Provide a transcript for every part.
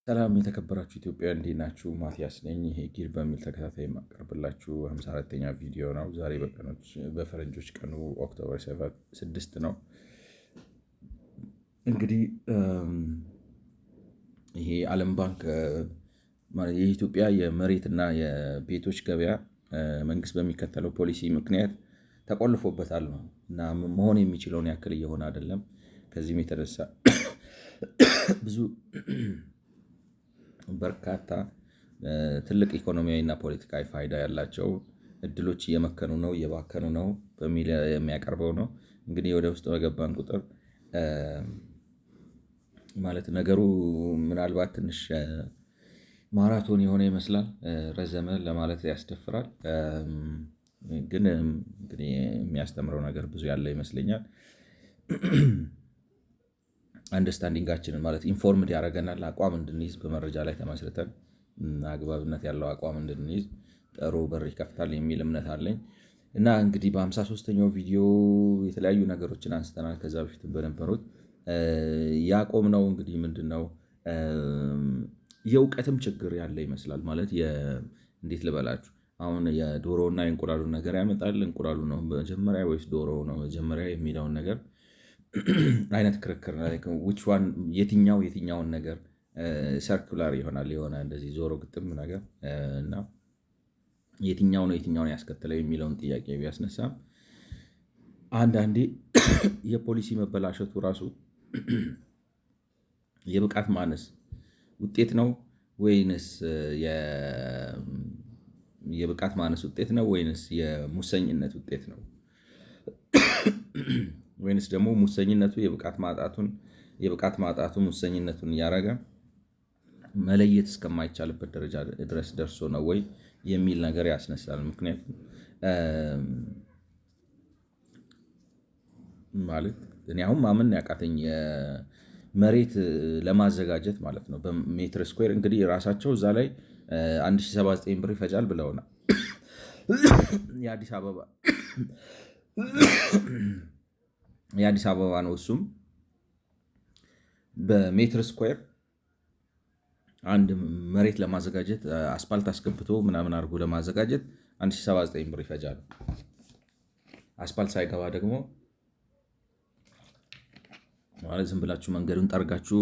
ሰላም የተከበራችሁ ኢትዮጵያውያን እንዴት ናችሁ? ማቲያስ ነኝ። ይሄ ጊር በሚል ተከታታይ የማቀርብላችሁ 54ኛ ቪዲዮ ነው። ዛሬ በፈረንጆች ቀኑ ኦክቶበር 6 ነው። እንግዲህ ይሄ ዓለም ባንክ የኢትዮጵያ የመሬትና የቤቶች ገበያ መንግስት በሚከተለው ፖሊሲ ምክንያት ተቆልፎበታል ነው እና መሆን የሚችለውን ያክል እየሆነ አይደለም። ከዚህም የተነሳ ብዙ በርካታ ትልቅ ኢኮኖሚያዊ እና ፖለቲካዊ ፋይዳ ያላቸው እድሎች እየመከኑ ነው፣ እየባከኑ ነው በሚል የሚያቀርበው ነው። እንግዲህ ወደ ውስጥ በገባን ቁጥር ማለት ነገሩ ምናልባት ትንሽ ማራቶን የሆነ ይመስላል። ረዘመ ለማለት ያስደፍራል። ግን እንግዲህ የሚያስተምረው ነገር ብዙ ያለ ይመስለኛል። አንደርስታንዲንጋችንን ማለት ኢንፎርምድ ያደርገናል። አቋም እንድንይዝ በመረጃ ላይ ተመስርተን አግባብነት ያለው አቋም እንድንይዝ ጥሩ በር ይከፍታል የሚል እምነት አለኝ እና እንግዲህ በ53ኛው ቪዲዮ የተለያዩ ነገሮችን አንስተናል። ከዛ በፊትም በነበሩት ያቆምነው እንግዲህ ምንድነው የእውቀትም ችግር ያለ ይመስላል። ማለት እንዴት ልበላችሁ፣ አሁን የዶሮና የእንቁላሉን ነገር ያመጣል። እንቁላሉ ነው መጀመሪያ ወይስ ዶሮ ነው መጀመሪያ የሚለውን ነገር አይነት ክርክር የትኛውን ነገር ሰርኩላር ይሆናል የሆነ እንደዚህ ዞሮ ግጥም ነገር እና የትኛውን ያስከተለው የሚለውን ጥያቄ ቢያስነሳም አንዳንዴ የፖሊሲ መበላሸቱ ራሱ የብቃት ማነስ ውጤት ነው ወይንስ የብቃት ማነስ ውጤት ነው ወይንስ የሙሰኝነት ውጤት ነው? ወይንስ ደግሞ ሙሰኝነቱ የብቃት ማጣቱ ሙሰኝነቱን እያደረገ መለየት እስከማይቻልበት ደረጃ ድረስ ደርሶ ነው ወይ የሚል ነገር ያስነሳል። ምክንያቱም ማለት እኔ አሁን ማመን ያቃተኝ መሬት ለማዘጋጀት ማለት ነው በሜትር ስኩዌር እንግዲህ ራሳቸው እዛ ላይ 1079 ብር ይፈጃል ብለውናል። የአዲስ አበባ ነው። እሱም በሜትር ስኩዌር አንድ መሬት ለማዘጋጀት አስፓልት አስገብቶ ምናምን አድርጎ ለማዘጋጀት 1079 ብር ይፈጃል። አስፓልት ሳይገባ ደግሞ ማለት ዝም ብላችሁ መንገዱን ጠርጋችሁ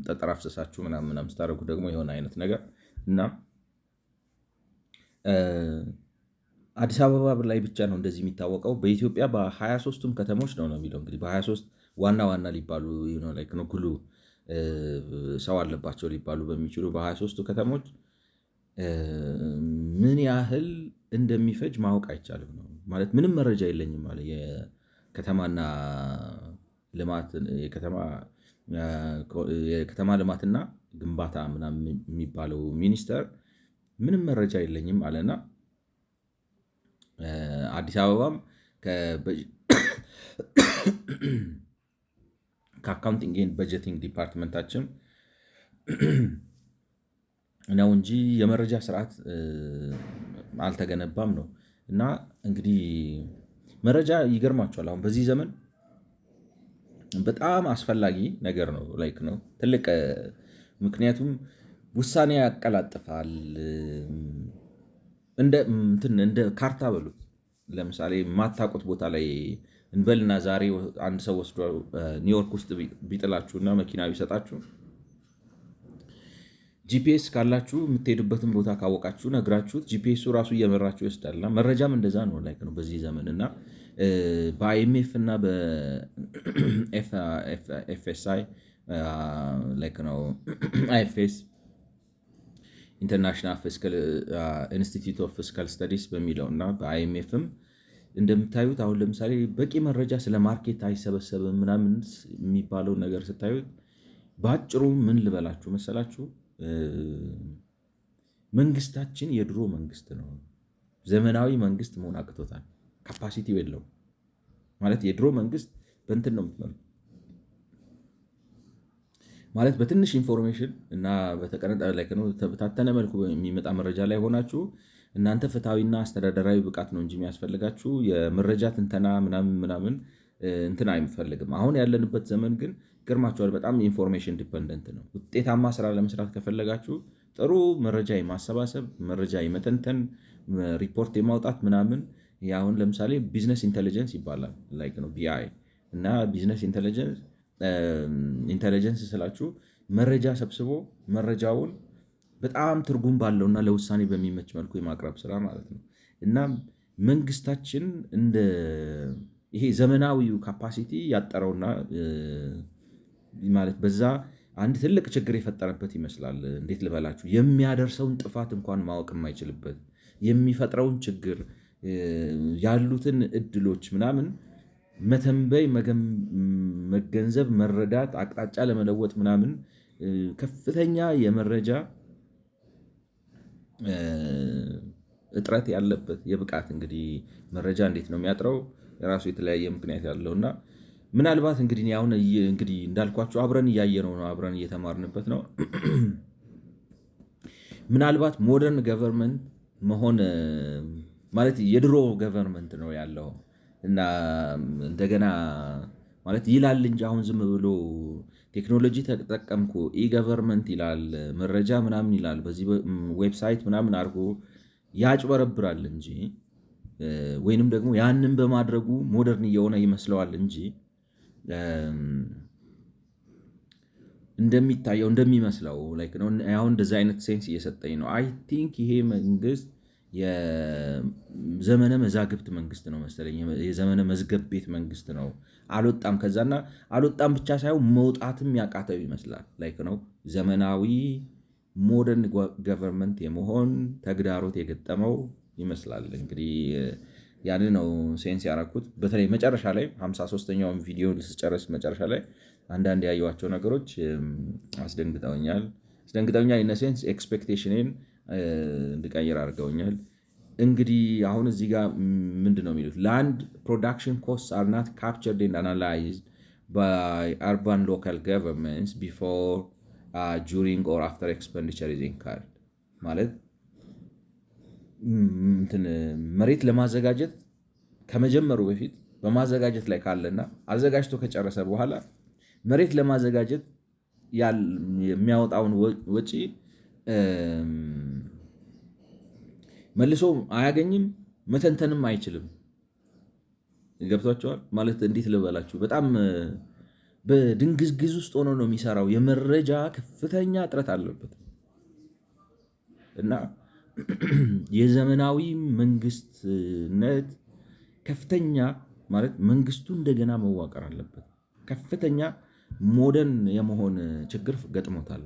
ጠጠር አፍሰሳችሁ ምናምን ስታደርጉ ደግሞ የሆነ አይነት ነገር እና አዲስ አበባ ላይ ብቻ ነው እንደዚህ የሚታወቀው። በኢትዮጵያ በ23ቱም ከተሞች ነው የሚለው እንግዲህ በ23 ዋና ዋና ሊባሉ ግሉ ሰው አለባቸው ሊባሉ በሚችሉ በ23ቱ ከተሞች ምን ያህል እንደሚፈጅ ማወቅ አይቻልም ነው ማለት ምንም መረጃ የለኝም ማለት የከተማ ልማትና ግንባታ ምናምን የሚባለው ሚኒስቴር ምንም መረጃ የለኝም አለና አዲስ አበባም ከአካውንቲንግ ኤንድ በጀቲንግ ዲፓርትመንታችን ነው እንጂ የመረጃ ስርዓት አልተገነባም ነው። እና እንግዲህ መረጃ ይገርማቸዋል አሁን በዚህ ዘመን በጣም አስፈላጊ ነገር ነው ትልቅ ምክንያቱም ውሳኔ ያቀላጥፋል። እንደ ካርታ በሉት ለምሳሌ የማታውቁት ቦታ ላይ እንበልና ዛሬ አንድ ሰው ወስዶ ኒውዮርክ ውስጥ ቢጥላችሁና መኪና ቢሰጣችሁ ጂፒኤስ ካላችሁ የምትሄዱበትን ቦታ ካወቃችሁ ነግራችሁት ጂፒኤሱ ራሱ እየመራችሁ ይወስዳልና መረጃም እንደዛ ነው ነው በዚህ ዘመን እና በአይኤምኤፍ እና በኤፍኤስአይ ነው አይኤፍኤስ ኢንተርናሽናል ኢንስቲትዩት ኦፍ ፊስካል ስተዲስ በሚለው እና በአይኤምኤፍም እንደምታዩት አሁን ለምሳሌ በቂ መረጃ ስለ ማርኬት አይሰበሰብም ምናምን የሚባለው ነገር ስታዩት በአጭሩ ምን ልበላችሁ መሰላችሁ፣ መንግስታችን የድሮ መንግስት ነው። ዘመናዊ መንግስት መሆን አቅቶታል። ካፓሲቲው የለውም ማለት የድሮ መንግስት በእንትን ነው የምትመሩት ማለት በትንሽ ኢንፎርሜሽን እና በተበታተነ መልኩ የሚመጣ መረጃ ላይ ሆናችሁ እናንተ ፍትሐዊና አስተዳደራዊ ብቃት ነው እንጂ የሚያስፈልጋችሁ የመረጃ ትንተና ምናምን እንትን አይፈልግም። አሁን ያለንበት ዘመን ግን ገርማችኋል። በጣም ኢንፎርሜሽን ዲፐንደንት ነው። ውጤታማ ስራ ለመስራት ከፈለጋችሁ ጥሩ መረጃ የማሰባሰብ መረጃ የመተንተን ሪፖርት የማውጣት ምናምን አሁን ለምሳሌ ቢዝነስ ኢንቴሊጀንስ ይባላል ላይክ ነው ቢአይ እና ቢዝነስ ኢንቴሊጀንስ ስላችሁ መረጃ ሰብስቦ መረጃውን በጣም ትርጉም ባለውና ለውሳኔ በሚመች መልኩ የማቅረብ ስራ ማለት ነው። እና መንግስታችን እንደ ይሄ ዘመናዊው ካፓሲቲ ያጠረውና ማለት በዛ አንድ ትልቅ ችግር የፈጠረበት ይመስላል። እንዴት ልበላችሁ፣ የሚያደርሰውን ጥፋት እንኳን ማወቅ የማይችልበት የሚፈጥረውን ችግር ያሉትን እድሎች ምናምን መተንበይ፣ መገንዘብ፣ መረዳት፣ አቅጣጫ ለመለወጥ ምናምን ከፍተኛ የመረጃ እጥረት ያለበት የብቃት እንግዲህ መረጃ እንዴት ነው የሚያጥረው? የራሱ የተለያየ ምክንያት ያለውና ምናልባት እንግዲህ አሁን እንግዲህ እንዳልኳቸው አብረን እያየነው ነው፣ አብረን እየተማርንበት ነው። ምናልባት ሞደርን ገቨርንመንት መሆን ማለት የድሮ ገቨርንመንት ነው ያለው እና እንደገና ማለት ይላል እንጂ አሁን ዝም ብሎ ቴክኖሎጂ ተጠቀምኩ ኢገቨርንመንት ይላል፣ መረጃ ምናምን ይላል፣ በዚህ ዌብሳይት ምናምን አድርጎ ያጭበረብራል እንጂ ወይንም ደግሞ ያንን በማድረጉ ሞደርን እየሆነ ይመስለዋል እንጂ እንደሚታየው እንደሚመስለው አሁን እንደዚህ አይነት ሴንስ እየሰጠኝ ነው። አይ ቲንክ ይሄ መንግስት የዘመነ መዛግብት መንግስት ነው መሰለኝ፣ የዘመነ መዝገብ ቤት መንግስት ነው። አልወጣም ከዛና አልወጣም ብቻ ሳይሆን መውጣትም ያቃተው ይመስላል። ነው ዘመናዊ ሞደርን ገቨርንመንት የመሆን ተግዳሮት የገጠመው ይመስላል። እንግዲህ ያን ነው ሴንስ ያደረኩት። በተለይ መጨረሻ ላይ 53ኛውን ቪዲዮ ስጨርስ መጨረሻ ላይ አንዳንድ ያየኋቸው ነገሮች አስደንግጠውኛል። ኢን ሴንስ ኤክስፔክቴሽንን እንድቀይር አድርገውኛል። እንግዲህ አሁን እዚህ ጋር ምንድን ነው የሚሉት? ላንድ ፕሮዳክሽን ኮስት አር ናት ካፕቸርድ ኤንድ አናላይዝድ ባይ አርባን ሎካል ገቨርንመንትስ ቢፎር ጁሪንግ ኦር አፍተር ኤክስፐንዲቸር ኢዝ ኢንካርድ ማለት መሬት ለማዘጋጀት ከመጀመሩ በፊት በማዘጋጀት ላይ ካለና አዘጋጅቶ ከጨረሰ በኋላ መሬት ለማዘጋጀት የሚያወጣውን ወጪ መልሶ አያገኝም፣ መተንተንም አይችልም። ገብቷቸዋል ማለት እንዴት ልበላችሁ፣ በጣም በድንግዝግዝ ውስጥ ሆኖ ነው የሚሰራው። የመረጃ ከፍተኛ እጥረት አለበት እና የዘመናዊ መንግስትነት ከፍተኛ ማለት መንግስቱ እንደገና መዋቀር አለበት። ከፍተኛ ሞደርን የመሆን ችግር ገጥሞታል።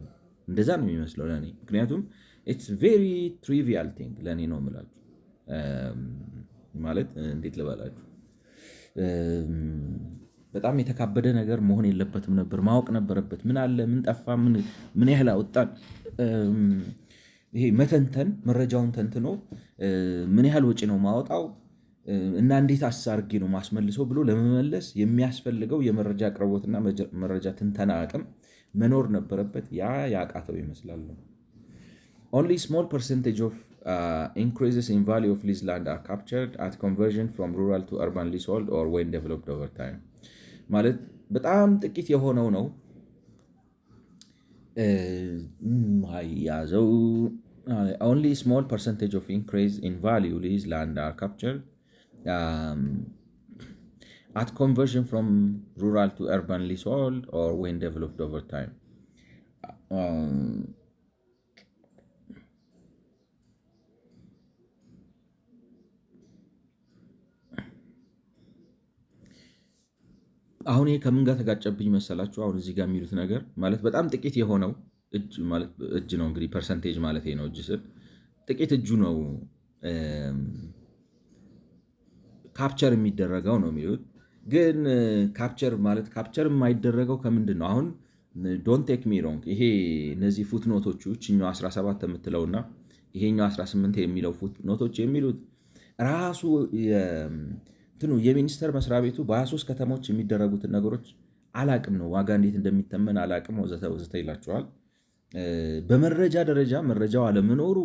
እንደዛ ነው የሚመስለው ለእኔ። ምክንያቱም ኢትስ ቬሪ ትሪቪያል ቲንግ ለእኔ ነው የምላችሁ። ማለት እንዴት ልበላችሁ፣ በጣም የተካበደ ነገር መሆን የለበትም ነበር፣ ማወቅ ነበረበት። ምን አለ፣ ምን ጠፋ፣ ምን ያህል አወጣን፣ ይሄ መተንተን፣ መረጃውን ተንትኖ ምን ያህል ወጪ ነው ማወጣው እና እንዴት አሳርጌ ነው ማስመልሰው ብሎ ለመመለስ የሚያስፈልገው የመረጃ አቅርቦትና መረጃ ትንተና አቅም መኖር ነበረበት። ያቃተው ይመስላል። Only small percentage of increases in value of leased land are captured at conversion from rural to urban leasehold or when developed over time. ማለት በጣም ጥቂት የሆነው ነው ያዘው። Only small percentage of increase in value leased land are captured at conversion from rural to urban leasehold or when developed over time. አሁን ይሄ ከምን ጋር ተጋጨብኝ መሰላችሁ? አሁን እዚህ ጋር የሚሉት ነገር ማለት በጣም ጥቂት የሆነው እጅ ነው እንግዲህ ፐርሰንቴጅ ማለት ነው። እጅ ስል ጥቂት እጁ ነው ካፕቸር የሚደረገው ነው የሚሉት። ግን ካፕቸር የማይደረገው ከምንድን ነው? አሁን ዶንት ቴክ ሚ ሮንግ፣ ይሄ እነዚህ ፉትኖቶቹ እችኛው 17 የምትለውና ይሄኛው 18 የሚለው ፉትኖቶች የሚሉት ራሱ የሚኒስቴር መስሪያ ቤቱ በ23 ከተሞች የሚደረጉትን ነገሮች አላቅም ነው፣ ዋጋ እንዴት እንደሚተመን አላቅም ወዘተ ወዘተ ይላቸዋል። በመረጃ ደረጃ መረጃው አለመኖሩ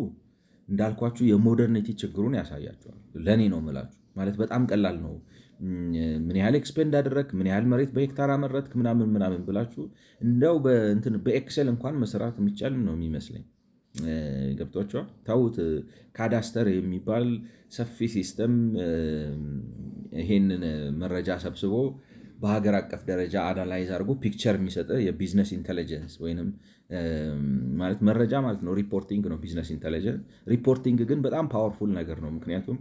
እንዳልኳችሁ የሞደርኒቲ ችግሩን ያሳያቸዋል። ለእኔ ነው የምላችሁ። ማለት በጣም ቀላል ነው ምን ያህል ኤክስፔንድ አደረግ፣ ምን ያህል መሬት በሄክታር አመረትክ ምናምን ብላችሁ እንደው በኤክሴል እንኳን መስራት የሚቻል ነው የሚመስለኝ። ገብቷቸዋል። ታውት ካዳስተር የሚባል ሰፊ ሲስተም ይሄንን መረጃ ሰብስቦ በሀገር አቀፍ ደረጃ አናላይዝ አድርጎ ፒክቸር የሚሰጥ የቢዝነስ ኢንቴሊጀንስ ወይም ማለት መረጃ ማለት ነው። ሪፖርቲንግ ነው ቢዝነስ ኢንቴሊጀንስ። ሪፖርቲንግ ግን በጣም ፓወርፉል ነገር ነው። ምክንያቱም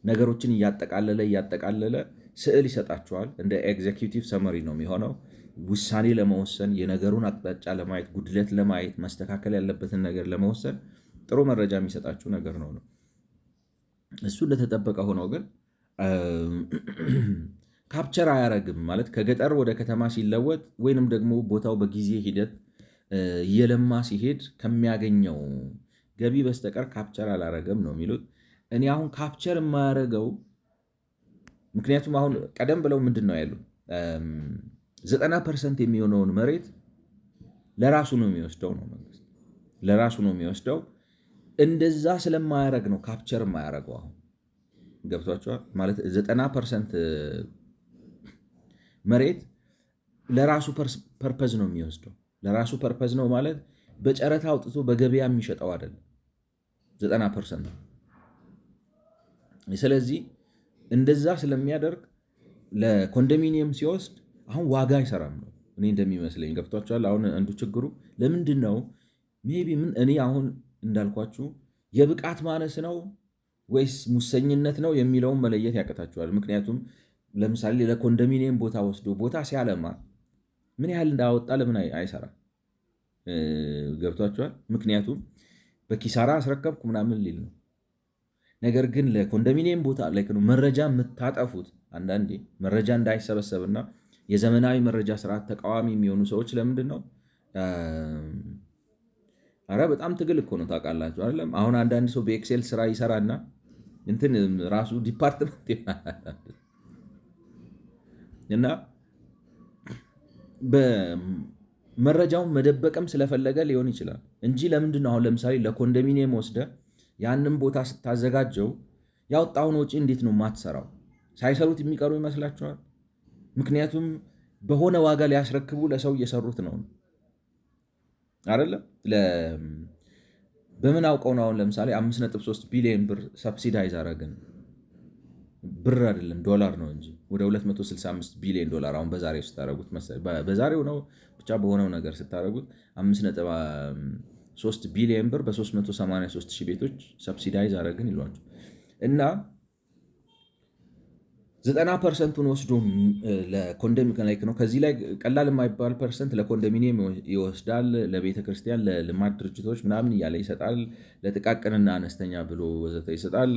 ነገሮችን እያጠቃለለ ስዕል ይሰጣቸዋል። እንደ ኤግዜኪዩቲቭ ሰመሪ ነው የሚሆነው። ውሳኔ ለመወሰን፣ የነገሩን አቅጣጫ ለማየት፣ ጉድለት ለማየት፣ መስተካከል ያለበትን ነገር ለመወሰን ጥሩ መረጃ የሚሰጣችሁ ነገር ነው። እሱ እንደተጠበቀ ሆኖ ግን ካፕቸር አያረግም ማለት ከገጠር ወደ ከተማ ሲለወጥ ወይንም ደግሞ ቦታው በጊዜ ሂደት እየለማ ሲሄድ ከሚያገኘው ገቢ በስተቀር ካፕቸር አላረገም ነው የሚሉት። እኔ አሁን ካፕቸር የማያረገው ምክንያቱም አሁን ቀደም ብለው ምንድን ነው ያሉ 90% የሚሆነውን መሬት ለራሱ ነው የሚወስደው ነው መንግስት ለራሱ ነው የሚወስደው። እንደዛ ስለማያረግ ነው ካፕቸር የማያረገው። አሁን ገብቷቸዋል ማለት 90% መሬት ለራሱ ፐርፐዝ ነው የሚወስደው። ለራሱ ፐርፐዝ ነው ማለት በጨረታ አውጥቶ በገበያ የሚሸጠው አይደለም 90%። ስለዚህ እንደዛ ስለሚያደርግ ለኮንዶሚኒየም ሲወስድ አሁን ዋጋ አይሰራም ነው እኔ እንደሚመስለኝ። ገብቷቸዋል። አሁን አንዱ ችግሩ ለምንድን ነው ሜይ ቢ እኔ አሁን እንዳልኳችሁ የብቃት ማነስ ነው ወይስ ሙሰኝነት ነው የሚለውን መለየት ያቀታቸዋል። ምክንያቱም ለምሳሌ ለኮንዶሚኒየም ቦታ ወስዶ ቦታ ሲያለማ ምን ያህል እንዳወጣ ለምን አይሰራም? ገብቷቸዋል። ምክንያቱም በኪሳራ አስረከብኩ ምናምን ሊል ነው። ነገር ግን ለኮንዶሚኒየም ቦታ ላይ መረጃ የምታጠፉት አንዳንዴ መረጃ እንዳይሰበሰብና የዘመናዊ መረጃ ስርዓት ተቃዋሚ የሚሆኑ ሰዎች ለምንድን ነው? አረ በጣም ትግል እኮ ነው ታውቃላችሁ አይደለም? አሁን አንዳንድ ሰው በኤክሴል ስራ ይሰራና እንትን ራሱ ዲፓርትመንት እና በመረጃውን መደበቅም ስለፈለገ ሊሆን ይችላል እንጂ ለምንድን ነው አሁን ለምሳሌ ለኮንዶሚኒየም ወስደ ያንን ቦታ ስታዘጋጀው ያወጣውን ወጪ እንዴት ነው የማትሰራው? ሳይሰሩት የሚቀሩ ይመስላችኋል? ምክንያቱም በሆነ ዋጋ ሊያስረክቡ ለሰው እየሰሩት ነው አይደለም? በምን አውቀው ነው አሁን ለምሳሌ 5.3 ቢሊዮን ብር ሰብሲዳይዝ አረግን? ብር አይደለም ዶላር ነው እንጂ ወደ 265 ቢሊዮን ዶላር አሁን በዛሬው ስታረጉት በዛሬው ነው ብቻ በሆነው ነገር ስታረጉት 5.3 ቢሊዮን ብር በ383 ሺህ ቤቶች ሰብሲዳይዝ አረግን ይሏቸው እና 90%ን ወስዶ ለኮንዶሚኒየም ነው። ከዚህ ላይ ቀላል የማይባል ፐርሰንት ለኮንዶሚኒየም ይወስዳል፣ ለቤተ ክርስቲያን፣ ለልማት ድርጅቶች ምናምን እያለ ይሰጣል፣ ለጥቃቅንና አነስተኛ ብሎ ወዘተ ይሰጣል።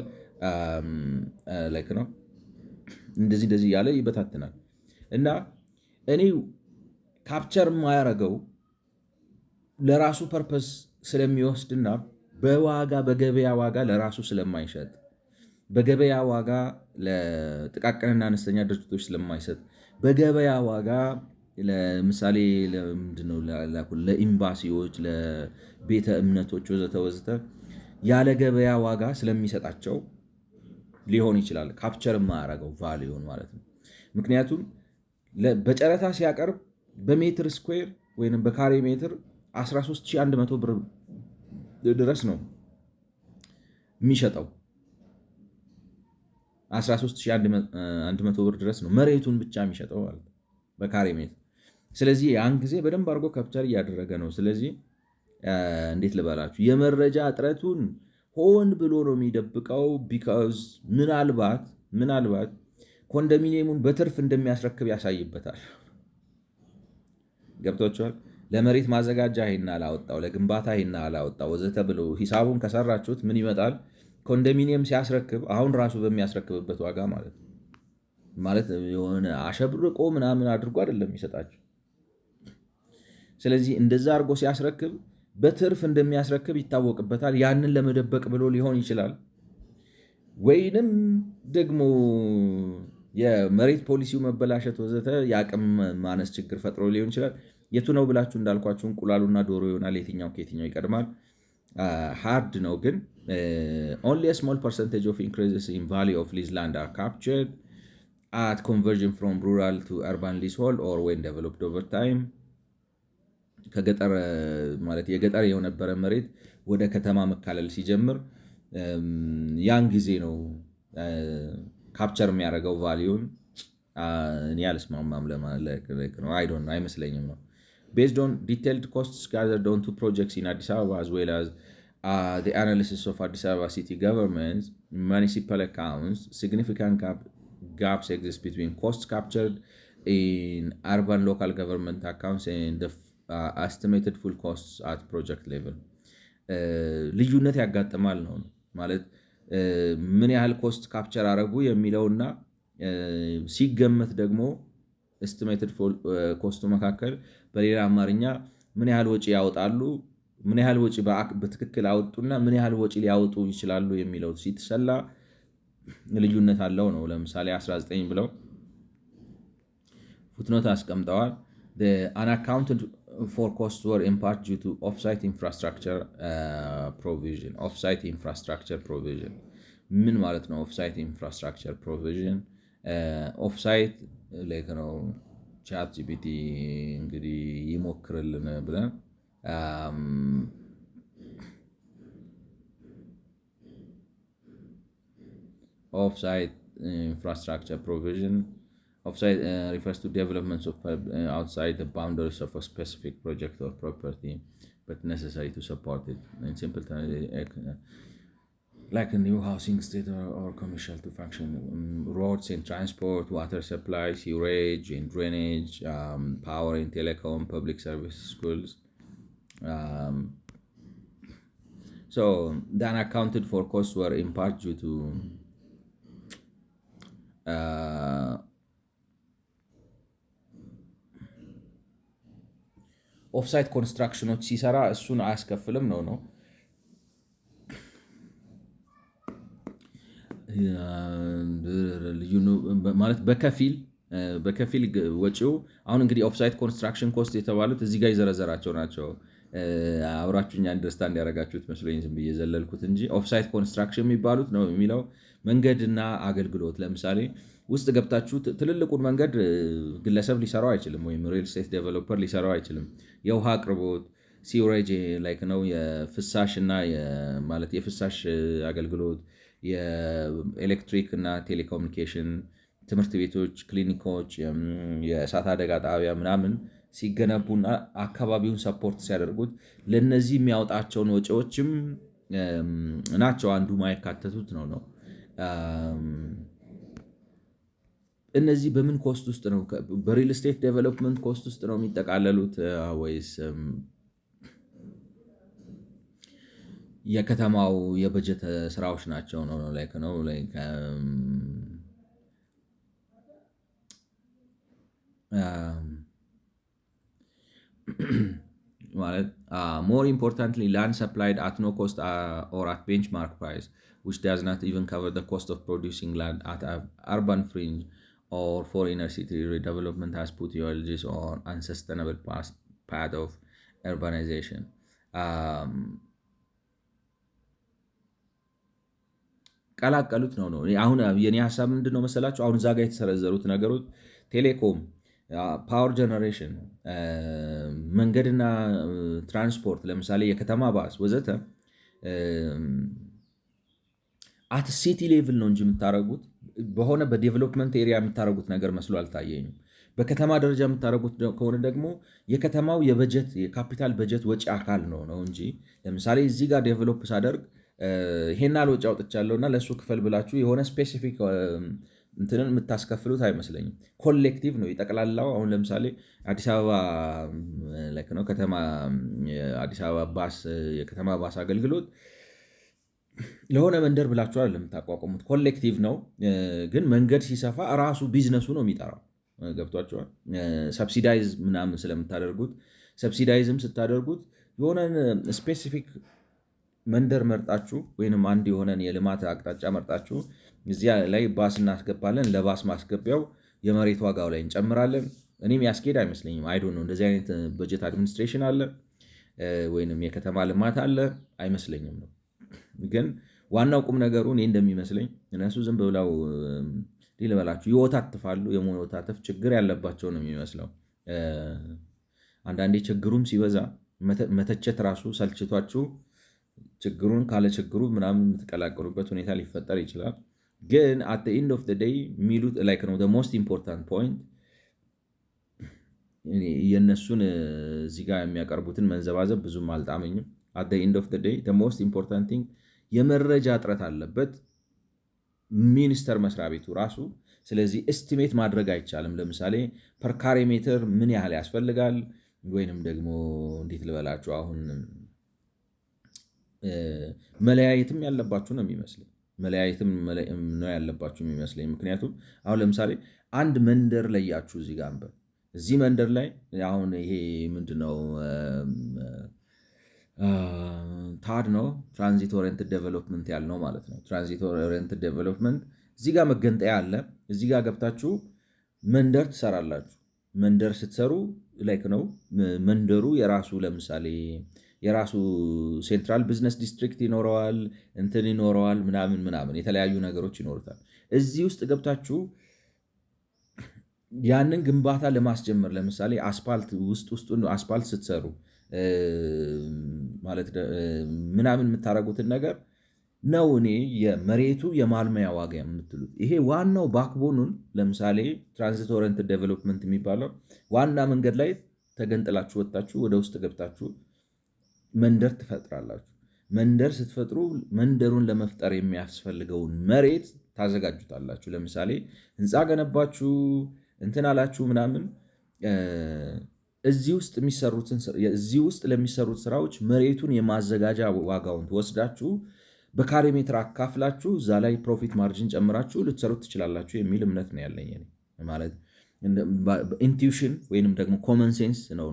ነው እንደዚህ እያለ ይበታትናል። እና እኔ ካፕቸር የማያረገው ለራሱ ፐርፐስ ስለሚወስድና በገበያ ዋጋ ለራሱ ስለማይሸጥ በገበያ ዋጋ ለጥቃቅንና አነስተኛ ድርጅቶች ስለማይሰጥ በገበያ ዋጋ ለምሳሌ ለኤምባሲዎች፣ ለቤተ እምነቶች ወዘተ ያለ ገበያ ዋጋ ስለሚሰጣቸው ሊሆን ይችላል ካፕቸር የማያረገው ቫልዩን ማለት ነው። ምክንያቱም በጨረታ ሲያቀርብ በሜትር ስኩዌር ወይም በካሬ ሜትር 13100 ብር ድረስ ነው የሚሸጠው። 13100 ብር ድረስ ነው መሬቱን ብቻ የሚሸጠው ማለት በካሬ ሜትር። ስለዚህ ያን ጊዜ በደንብ አድርጎ ካፕቸር እያደረገ ነው። ስለዚህ እንዴት ልበላችሁ የመረጃ እጥረቱን ሆን ብሎ ነው የሚደብቀው። ቢካዝ ምናልባት ኮንዶሚኒየሙን በትርፍ እንደሚያስረክብ ያሳይበታል። ገብቷችኋል? ለመሬት ማዘጋጃ ይሄን አላወጣው፣ ለግንባታ ይሄን አላወጣው ወዘተ ብሎ ሂሳቡን ከሰራችሁት ምን ይመጣል? ኮንዶሚኒየም ሲያስረክብ አሁን ራሱ በሚያስረክብበት ዋጋ ማለት የሆነ አሸብርቆ ምናምን አድርጎ አይደለም የሚሰጣቸው። ስለዚህ እንደዛ አድርጎ ሲያስረክብ በትርፍ እንደሚያስረክብ ይታወቅበታል። ያንን ለመደበቅ ብሎ ሊሆን ይችላል። ወይንም ደግሞ የመሬት ፖሊሲው መበላሸት ወዘተ የአቅም ማነስ ችግር ፈጥሮ ሊሆን ይችላል። የቱ ነው ብላችሁ እንዳልኳችሁ እንቁላሉና ዶሮ ይሆናል። የትኛው ከየትኛው ይቀድማል? ሃርድ ነው ግን only a small percentage of increases in value of leased land are captured at conversion from rural to urban leasehold or when developed over time ከገጠር ማለት የገጠር የነበረ መሬት ወደ ከተማ መካለል ሲጀምር ያን ጊዜ ነው ካፕቸር የሚያደርገው ቫልዩን እኔ አልስማማም ለማለት ነው አይመስለኝም ነው based on detailed costs gathered on two projects in Addis Ababa as well as the analysis of Addis Ababa city government's municipal accounts significant gaps exist between costs captured in urban local government accounts and the estimated full costs at project level ልዩነት ያጋጥማል ነው ማለት ምን ያህል ኮስት ካፕቸር አረጉ የሚለውና ሲገመት ደግሞ estimated full ኮስቱ መካከል በሌላ አማርኛ ምን ያህል ወጪ ያወጣሉ ምን ያህል ወጪ በትክክል አወጡና ምን ያህል ወጪ ሊያወጡ ይችላሉ የሚለው ሲተሰላ ልዩነት አለው ነው ለምሳሌ 19 ብለው ፉትኖት አስቀምጠዋል the unaccounted for costs were in part due to offsite infrastructure provision ምን ማለት ነው offsite infrastructure provision offsite like ነው chat gpt እንግዲህ ይሞክርልን ብለን offsite infrastructure provision offsite refers to developments of outside the boundaries of a specific project or property but necessary to support it in simple terms like a new housing estate or commercial to function roads and transport water supply sewerage and drainage power and telecom public service schools so the unaccounted for costs were in part due to ኦፍሳይት ኮንስትራክሽኖች ሲሰራ እሱን አያስከፍልም ነው ማለት በከፊል ወጪው አሁን እንግዲህ ኦፍሳይት ኮንስትራክሽን ኮስት የተባሉት እዚህ ጋር ይዘረዘራቸው ናቸው አብራችሁኛ አንደርስታንድ ያደረጋችሁት መስሎኝ ዝም ብዬ ዘለልኩት እንጂ ኦፍሳይት ኮንስትራክሽን የሚባሉት ነው የሚለው መንገድና አገልግሎት ለምሳሌ ውስጥ ገብታችሁ ትልልቁን መንገድ ግለሰብ ሊሰራው አይችልም ወይም ሪል ስቴት ዴቨሎፐር ሊሰራው አይችልም የውሃ አቅርቦት ሲውሬጅ ላይክ ነው የፍሳሽ እና ማለት የፍሳሽ አገልግሎት የኤሌክትሪክ እና ቴሌኮሙኒኬሽን ትምህርት ቤቶች ክሊኒኮች የእሳት አደጋ ጣቢያ ምናምን ሲገነቡና አካባቢውን ሰፖርት ሲያደርጉት ለነዚህ የሚያወጣቸውን ወጪዎችም ናቸው አንዱ ማይካተቱት ነው እነዚህ በምን ኮስት ውስጥ ነው በሪል ስቴት ዴቨሎፕመንት ኮስት ውስጥ ነው የሚጠቃለሉት ወይስ የከተማው የበጀት ስራዎች ናቸው ነው ላይክ ነው ላይክ more importantly land supplied at no cost or at benchmark price which does not even cover the cost of producing land at urban fringe or for inner city redevelopment has put ULGs on unsustainable path of urbanization ቀላቀሉት ነው አሁን የኔ ሐሳብ ምንድነው መሰላችሁ አሁን እዛ ጋር የተሰረዘሩት ነገሮች ቴሌኮም ፓወር ጀነሬሽን መንገድና ትራንስፖርት ለምሳሌ የከተማ ባስ ወዘተ አት ሲቲ ሌቭል ነው እንጂ የምታረጉት በሆነ በዴቨሎፕመንት ኤሪያ የምታረጉት ነገር መስሎ አልታየኝም በከተማ ደረጃ የምታረጉት ከሆነ ደግሞ የከተማው የበጀት የካፒታል በጀት ወጪ አካል ነው እንጂ ለምሳሌ እዚህ ጋር ዴቨሎፕ ሳደርግ ይሄን አልወጪ አውጥቻለሁና ለሱ ክፈል ብላችሁ የሆነ ስፔሲፊክ እንትንን የምታስከፍሉት አይመስለኝም ኮሌክቲቭ ነው ይጠቅላላው አሁን ለምሳሌ አዲስ አበባ ላይክ ነው ከተማ አዲስ አበባ ባስ የከተማ ባስ አገልግሎት ለሆነ መንደር ብላችሁ አይደለም የምታቋቁሙት ኮሌክቲቭ ነው ግን መንገድ ሲሰፋ ራሱ ቢዝነሱ ነው የሚጠራው ገብቷችኋል ሰብሲዳይዝ ምናምን ስለምታደርጉት ሰብሲዳይዝም ስታደርጉት የሆነ ስፔሲፊክ መንደር መርጣችሁ ወይንም አንድ የሆነን የልማት አቅጣጫ መርጣችሁ እዚያ ላይ ባስ እናስገባለን ለባስ ማስገቢያው የመሬት ዋጋው ላይ እንጨምራለን እኔም ያስኬድ አይመስለኝም አይ ዶንት ኖ እንደዚህ አይነት በጀት አድሚኒስትሬሽን አለ ወይንም የከተማ ልማት አለ አይመስለኝም ነው ግን ዋናው ቁም ነገሩ እኔ እንደሚመስለኝ እነሱ ዝም ብለው ልበላችሁ ይወታትፋሉ። የመወታተፍ ችግር ያለባቸው ነው የሚመስለው። አንዳንዴ ችግሩም ሲበዛ መተቸት ራሱ ሰልችቷችሁ ችግሩን ካለ ችግሩ ምናምን የምትቀላቀሉበት ሁኔታ ሊፈጠር ይችላል። ግን አት ኤንድ ኦፍ ዴይ የሚሉት ላይክ ነው ሞስት ኢምፖርታንት ፖይንት የእነሱን እዚህ ጋር የሚያቀርቡትን መንዘባዘብ ብዙም አልጣመኝም። አት ኤንድ ኦፍ ዴይ ሞስት ኢምፖርታንት ቲንግ የመረጃ እጥረት አለበት ሚኒስቴር መስሪያ ቤቱ ራሱ። ስለዚህ ኤስቲሜት ማድረግ አይቻልም። ለምሳሌ ፐር ካሬ ሜትር ምን ያህል ያስፈልጋል ወይንም ደግሞ እንዴት ልበላችሁ አሁን መለያየትም ያለባችሁ ነው የሚመስለኝ። መለያየትም ነው ያለባችሁ የሚመስለኝ። ምክንያቱም አሁን ለምሳሌ አንድ መንደር ለያችሁ እዚህ ጋር አንበብ እዚህ መንደር ላይ አሁን ይሄ ምንድነው ታድ ነው ትራንዚት ኦሪየንትድ ዴቨሎፕመንት ያልነው ማለት ነው። ትራንዚት ኦሪየንትድ ዴቨሎፕመንት እዚህ ጋር መገንጠያ አለ። እዚህ ጋር ገብታችሁ መንደር ትሰራላችሁ። መንደር ስትሰሩ ላይክ ነው መንደሩ የራሱ ለምሳሌ የራሱ ሴንትራል ቢዝነስ ዲስትሪክት ይኖረዋል፣ እንትን ይኖረዋል፣ ምናምን የተለያዩ ነገሮች ይኖሩታል። እዚህ ውስጥ ገብታችሁ ያንን ግንባታ ለማስጀመር ለምሳሌ አስፓልት ውስጡን አስፓልት ስትሰሩ ማለት ምናምን የምታደርጉትን ነገር ነው እኔ የመሬቱ የማልመያ ዋጋ የምትሉት። ይሄ ዋናው ባክቦኑን ለምሳሌ ትራንዚት ኦሪየንትድ ዴቨሎፕመንት የሚባለው ዋና መንገድ ላይ ተገንጥላችሁ ወጣችሁ ወደ ውስጥ ገብታችሁ መንደር ትፈጥራላችሁ። መንደር ስትፈጥሩ መንደሩን ለመፍጠር የሚያስፈልገውን መሬት ታዘጋጁታላችሁ። ለምሳሌ ህንፃ ገነባችሁ እንትን አላችሁ ምናምን እዚህ ውስጥ ለሚሰሩት ስራዎች መሬቱን የማዘጋጃ ዋጋውን ትወስዳችሁ በካሬ ሜትር አካፍላችሁ እዛ ላይ ፕሮፊት ማርጂን ጨምራችሁ ልትሰሩት ትችላላችሁ የሚል እምነት ነው ያለኝ። ማለት ኢንቱዊሽን ወይንም ደግሞ ኮመን ሴንስ ነው።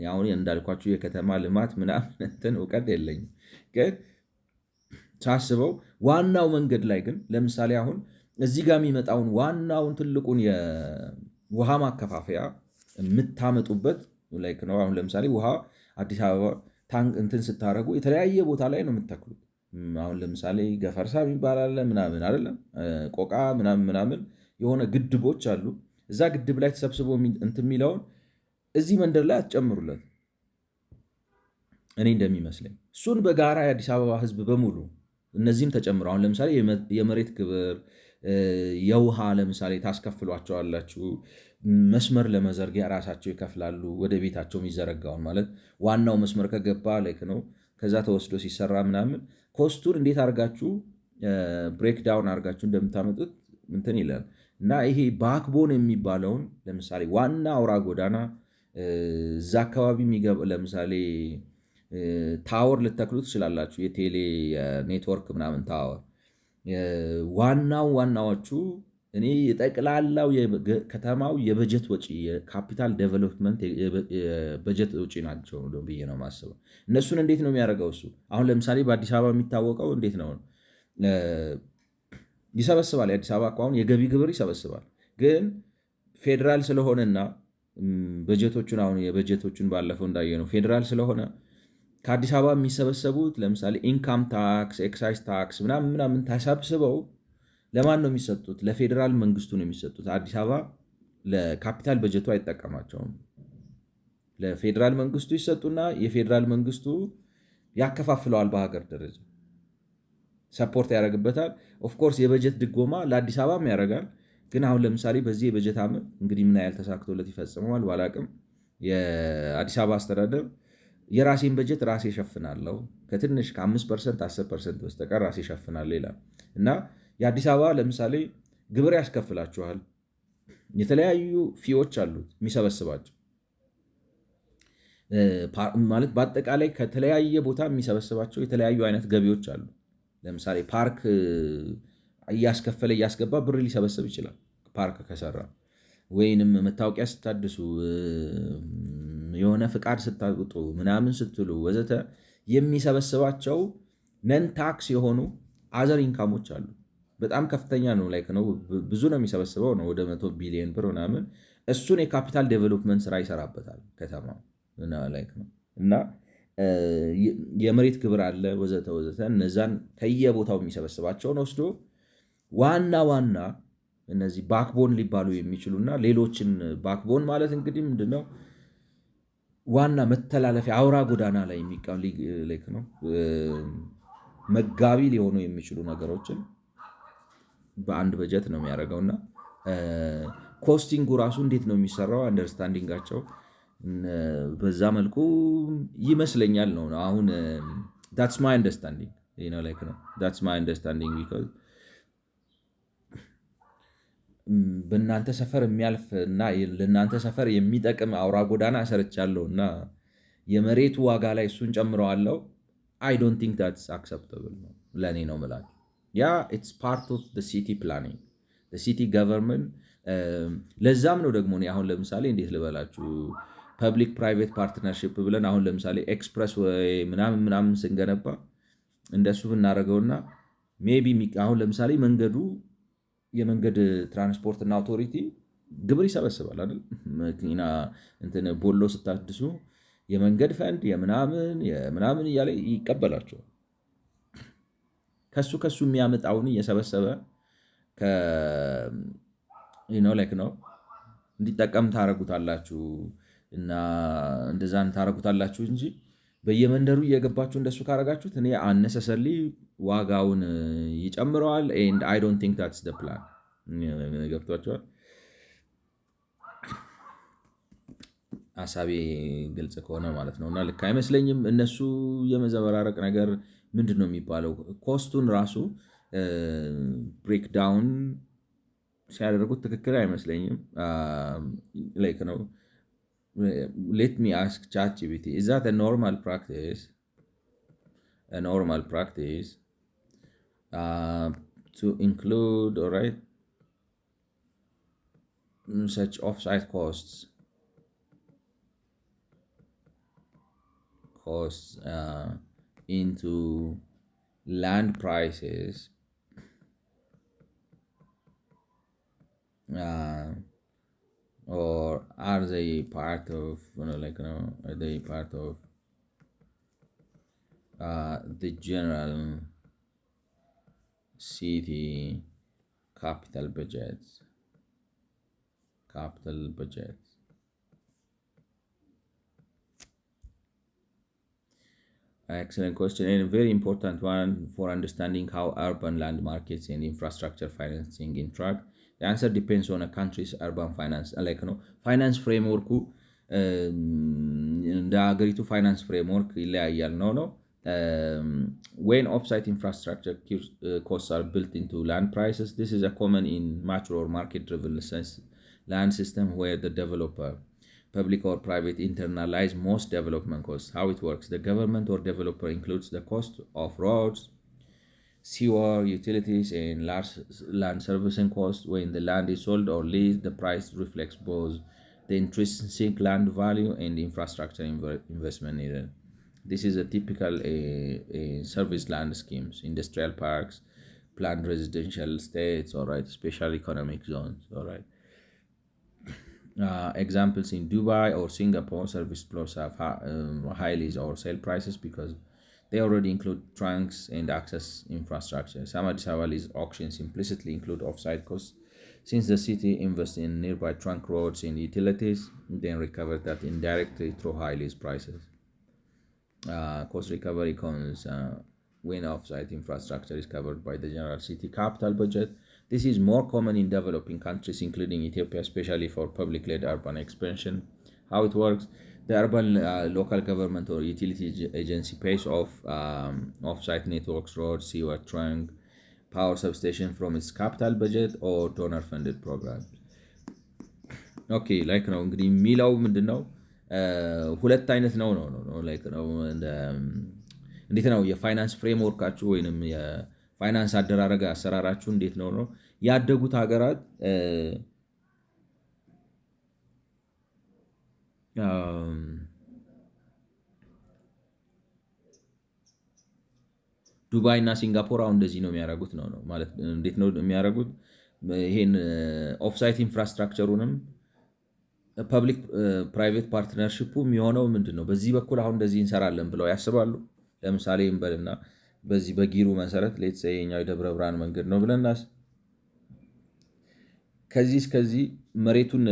አሁን እንዳልኳችሁ የከተማ ልማት ምናምን እንትን እውቀት የለኝም፣ ግን ሳስበው ዋናው መንገድ ላይ ግን ለምሳሌ አሁን እዚህ ጋር የሚመጣውን ዋናውን ትልቁን የውሃ ማከፋፈያ የምታመጡበት ላይክ ነው። አሁን ለምሳሌ ውሃ አዲስ አበባ ታንክ እንትን ስታደርጉ የተለያየ ቦታ ላይ ነው የምትተክሉት። አሁን ለምሳሌ ገፈርሳ የሚባል አለ ምናምን አይደለም ቆቃ ምናምን የሆነ ግድቦች አሉ። እዛ ግድብ ላይ ተሰብስቦ እንትን የሚለውን እዚህ መንደር ላይ አትጨምሩለት እኔ እንደሚመስለኝ። እሱን በጋራ የአዲስ አበባ ህዝብ በሙሉ እነዚህም ተጨምረው አሁን ለምሳሌ የመሬት ግብር የውሃ ለምሳሌ ታስከፍሏቸዋላችሁ። መስመር ለመዘርጊያ ራሳቸው ይከፍላሉ። ወደ ቤታቸው የሚዘረጋውን ማለት ዋናው መስመር ከገባ ላይክ ነው ከዛ ተወስዶ ሲሰራ ምናምን ኮስቱን እንዴት አድርጋችሁ ብሬክዳውን አድርጋችሁ እንደምታመጡት እንትን ይላል እና ይሄ ባክቦን የሚባለውን ለምሳሌ ዋና አውራ ጎዳና እዛ አካባቢ የሚገባ ለምሳሌ ታወር ልተክሉ ትችላላችሁ። የቴሌ ኔትወርክ ምናምን ታወር ዋናዎቹ እኔ የጠቅላላው ከተማው የበጀት ወጪ የካፒታል ዴቨሎፕመንት የበጀት ወጪ ናቸው ብዬ ነው የማስበው። እነሱን እንዴት ነው የሚያደርገው እሱ? አሁን ለምሳሌ በአዲስ አበባ የሚታወቀው እንዴት ነው ይሰበስባል። የአዲስ አበባ እኮ አሁን የገቢ ግብር ይሰበስባል። ግን ፌዴራል ስለሆነና በጀቶቹን አሁን የበጀቶቹን ባለፈው እንዳየ ነው ፌዴራል ስለሆነ ከአዲስ አበባ የሚሰበሰቡት ለምሳሌ ኢንካም ታክስ፣ ኤክሳይዝ ታክስ ምናምን ተሰብስበው ለማን ነው የሚሰጡት? ለፌዴራል መንግስቱ ነው የሚሰጡት። አዲስ አበባ ለካፒታል በጀቱ አይጠቀማቸውም። ለፌዴራል መንግስቱ ይሰጡና የፌዴራል መንግስቱ ያከፋፍለዋል። በሀገር ደረጃ ሰፖርት ያደርግበታል። ኦፍኮርስ የበጀት ድጎማ ለአዲስ አበባም ያደርጋል። ግን አሁን ለምሳሌ በዚህ የበጀት ዓመት እንግዲህ ምን ያህል ተሳክቶለት ይፈጽመዋል ባላቅም የአዲስ አበባ አስተዳደር የራሴን በጀት ራሴ እሸፍናለሁ ከትንሽ ከ5% 10% በስተቀር ራሴ እሸፍናለሁ ይላል እና የአዲስ አበባ ለምሳሌ ግብር ያስከፍላችኋል። የተለያዩ ፊዎች አሉት የሚሰበስባቸው ማለት በአጠቃላይ ከተለያየ ቦታ የሚሰበስባቸው የተለያዩ አይነት ገቢዎች አሉ። ለምሳሌ ፓርክ እያስከፈለ እያስገባ ብር ሊሰበስብ ይችላል። ፓርክ ከሰራ ወይንም መታወቂያ ስታድሱ የሆነ ፍቃድ ስታውጡ ምናምን ስትሉ ወዘተ የሚሰበስባቸው ነን ታክስ የሆኑ አዘር ኢንካሞች አሉ። በጣም ከፍተኛ ነው። ላይክ ነው ብዙ ነው የሚሰበስበው ነው ወደ 100 ቢሊዮን ብር ምናምን። እሱን የካፒታል ዴቨሎፕመንት ስራ ይሰራበታል ከተማው ላይክ ነው እና የመሬት ግብር አለ ወዘተ እነዛን ከየቦታው የሚሰበስባቸውን ወስዶ ዋና እነዚህ ባክቦን ሊባሉ የሚችሉና ሌሎችን ባክቦን ማለት እንግዲህ ምንድነው ዋና መተላለፊያ አውራ ጎዳና ላይ የሚቀመጥ ነው መጋቢ ሊሆኑ የሚችሉ ነገሮችን በአንድ በጀት ነው የሚያደርገውና ኮስቲንጉ ራሱ እንዴት ነው የሚሰራው አንደርስታንዲንጋቸው በዛ መልኩ ይመስለኛል ነው አሁን that's my understanding ነው that's my understanding because በእናንተ ሰፈር የሚያልፍ እና ለእናንተ ሰፈር የሚጠቅም አውራ ጎዳና ሰርቻለሁ እና የመሬቱ ዋጋ ላይ እሱን ጨምረዋለሁ I don't think that's acceptable ነው ለእኔ ነው የምላችሁ ያ it's part of the city planning the city government ለዛም ነው ደግሞ አሁን ለምሳሌ እንዴት ልበላችሁ ፐብሊክ ፕራይቬት ፓርትነርሺፕ ብለን አሁን ለምሳሌ ኤክስፕረስ ወይ ምናምን ስንገነባ እንደሱ ብናደርገውና ሜቢ አሁን ለምሳሌ የመንገድ ትራንስፖርት እና አውቶሪቲ ግብር ይሰበስባል አይደል መኪና እንትን ቦሎ ስታድሱ የመንገድ ፈንድ የምናምን እያለ ይቀበላቸዋል ከሱ የሚያመጣውን እየሰበሰበ ነው እንዲጠቀም ታረጉታላችሁ እና እንደዛን ታረጉታላችሁ እንጂ በየመንደሩ እየገባችሁ እንደሱ ካረጋችሁት እኔ unnecessarily ዋጋውን ይጨምረዋል and I don't think that's the plan ገብቷችኋል ሐሳቤ ግልጽ ከሆነ ማለት ነውና ልክ አይመስለኝም እነሱ የመዘበራረቅ ነገር ምንድነው የሚባለው ኮስቱን ራሱ ብሬክ ዳውን ሲያደርጉት ትክክል አይመስለኝም ነው let me ask ChatGPT is that a normal practice to include all right such offsite costs into land prices or are they part of are they part of the general city capital budgets Excellent question and a very important one for understanding how urban land markets and infrastructure financing interact. The answer depends on a country's urban finance finance framework እንደ ሀገሪቱ ፋይናንስ ፍሬምወርክ ይለያያል ነው when offsite infrastructure costs are built into land prices this is a common in mature or market driven land system where the developer public or private internalize most development costs how it works the government or developer includes the cost of roads sewer utilities and large land servicing costs when the land is sold or leased the price reflects both the intrinsic land value and infrastructure investment needed this is a typical service land schemes industrial parks planned residential estates all right special economic zones all right examples in Dubai or Singapore service plots have high lease or sale prices because they already include trunks and access infrastructure. Some Addis Ababa lease auctions implicitly include off-site costs since the city invests in nearby trunk roads and utilities, then recover that indirectly through high lease prices. Cost recovery comes when off-site infrastructure is covered by the general city capital budget. This is more common in developing countries, including Ethiopia, especially for public-led urban expansion. How it works? The urban local government or utility agency pays off off-site networks, roads, sewer, trunk, power substation from its capital budget or donor-funded programs. Okay, ነው እንግዲህ የሚለው ምንድነው? ሁለት አይነት ነው እንዴት ነው የፋይናንስ ፍሬምወርካችሁ ወይንም የፋይናንስ አደራረግ አሰራራችሁ እንዴት ነው ያደጉት ሀገራት ዱባይ እና ሲንጋፖር አሁን እንደዚህ ነው የሚያደርጉት ነው ማለት እንዴት ነው የሚያደርጉት ይሄን ኦፍሳይት ኢንፍራስትራክቸሩንም ፐብሊክ ፕራይቬት ፓርትነርሺፑ የሚሆነው ምንድነው በዚህ በኩል አሁን እንደዚህ እንሰራለን ብለው ያስባሉ ለምሳሌ እንበልና በዚህ በጊሩ መሰረት ሌትስ የኛው የደብረ ብርሃን መንገድ ነው ብለናስ ከዚህ እስከዚህ መሬቱን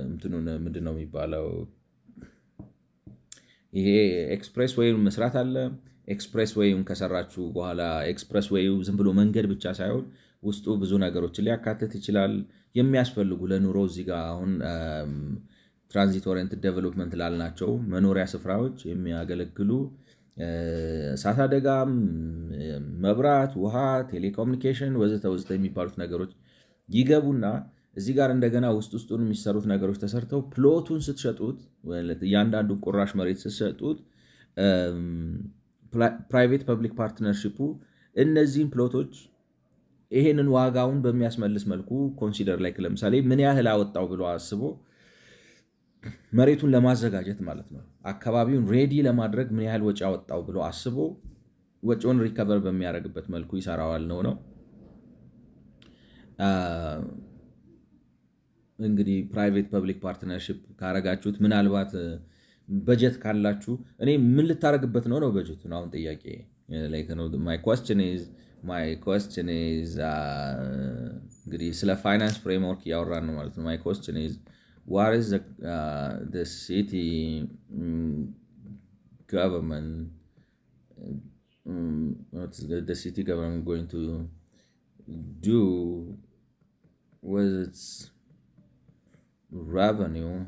እንትኑን ምንድነው የሚባለው ይሄ ኤክስፕሬስ ዌይን መስራት አለ። ኤክስፕሬስ ዌይን ከሰራችሁ በኋላ ኤክስፕሬስ ዌይው ዝም ብሎ መንገድ ብቻ ሳይሆን ውስጡ ብዙ ነገሮችን ሊያካትት ይችላል። የሚያስፈልጉ ለኑሮ እዚህ ጋር አሁን ትራንዚት ኦሪየንትድ ዴቨሎፕመንት ላልናቸው መኖሪያ ስፍራዎች የሚያገለግሉ እሳት አደጋም፣ መብራት፣ ውሃ፣ ቴሌኮሙኒኬሽን ወዘተ ወዘተ የሚባሉት ነገሮች ይገቡና እዚህ ጋር እንደገና ውስጡን የሚሰሩት ነገሮች ተሰርተው ፕሎቱን ስትሸጡት እያንዳንዱን ቁራሽ መሬት ስትሸጡት ፕራይቬት ፐብሊክ ፓርትነርሺፑ እነዚህን ፕሎቶች ይሄንን ዋጋውን በሚያስመልስ መልኩ ኮንሲደር ላይ ለምሳሌ ምን ያህል አወጣው ብሎ አስቦ መሬቱን ለማዘጋጀት ማለት ነው አካባቢውን ሬዲ ለማድረግ ምን ያህል ወጪ አወጣው ብሎ አስቦ ወጪውን ሪከቨር በሚያደርግበት መልኩ ይሰራዋል ነው። እንግዲህ ፕራይቬት ፐብሊክ ፓርትነርሺፕ ካረጋችሁት ምናልባት በጀት ካላችሁ እኔ ምን ልታረግበት ነው በጀቱን አሁን ጥያቄ ማይ ኮስችን ኢዝ እንግዲህ ስለ ፋይናንስ ፍሬምወርክ እያወራን ነው ማለት ነው። ማይ ኮስችን ኢዝ what is the city government what is the city government going to do with its revenue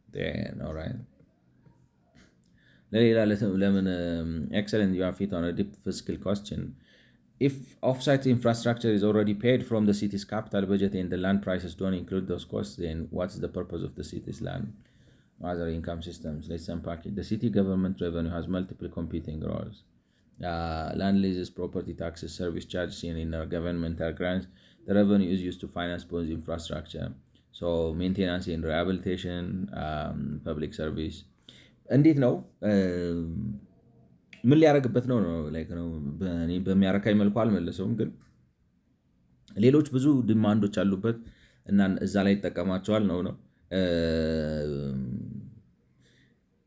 then? All right, excellent, you are fit on a deep fiscal question. If off-site infrastructure is already paid from the city's capital budget and the land prices don't include those costs, then what's the purpose of the city's land other income systems? Let's unpack it. The city government revenue has multiple competing roles. Land leases, property taxes, service charges, and governmental grants. The revenue is used to finance both infrastructure, so maintenance and rehabilitation, public service. እንዴት ነው ምን ሊያደርግበት ነው በሚያረካኝ መልኩ አልመለሰውም፣ ግን ሌሎች ብዙ ዲማንዶች አሉበት እና እዛ ላይ ይጠቀማቸዋል ነው።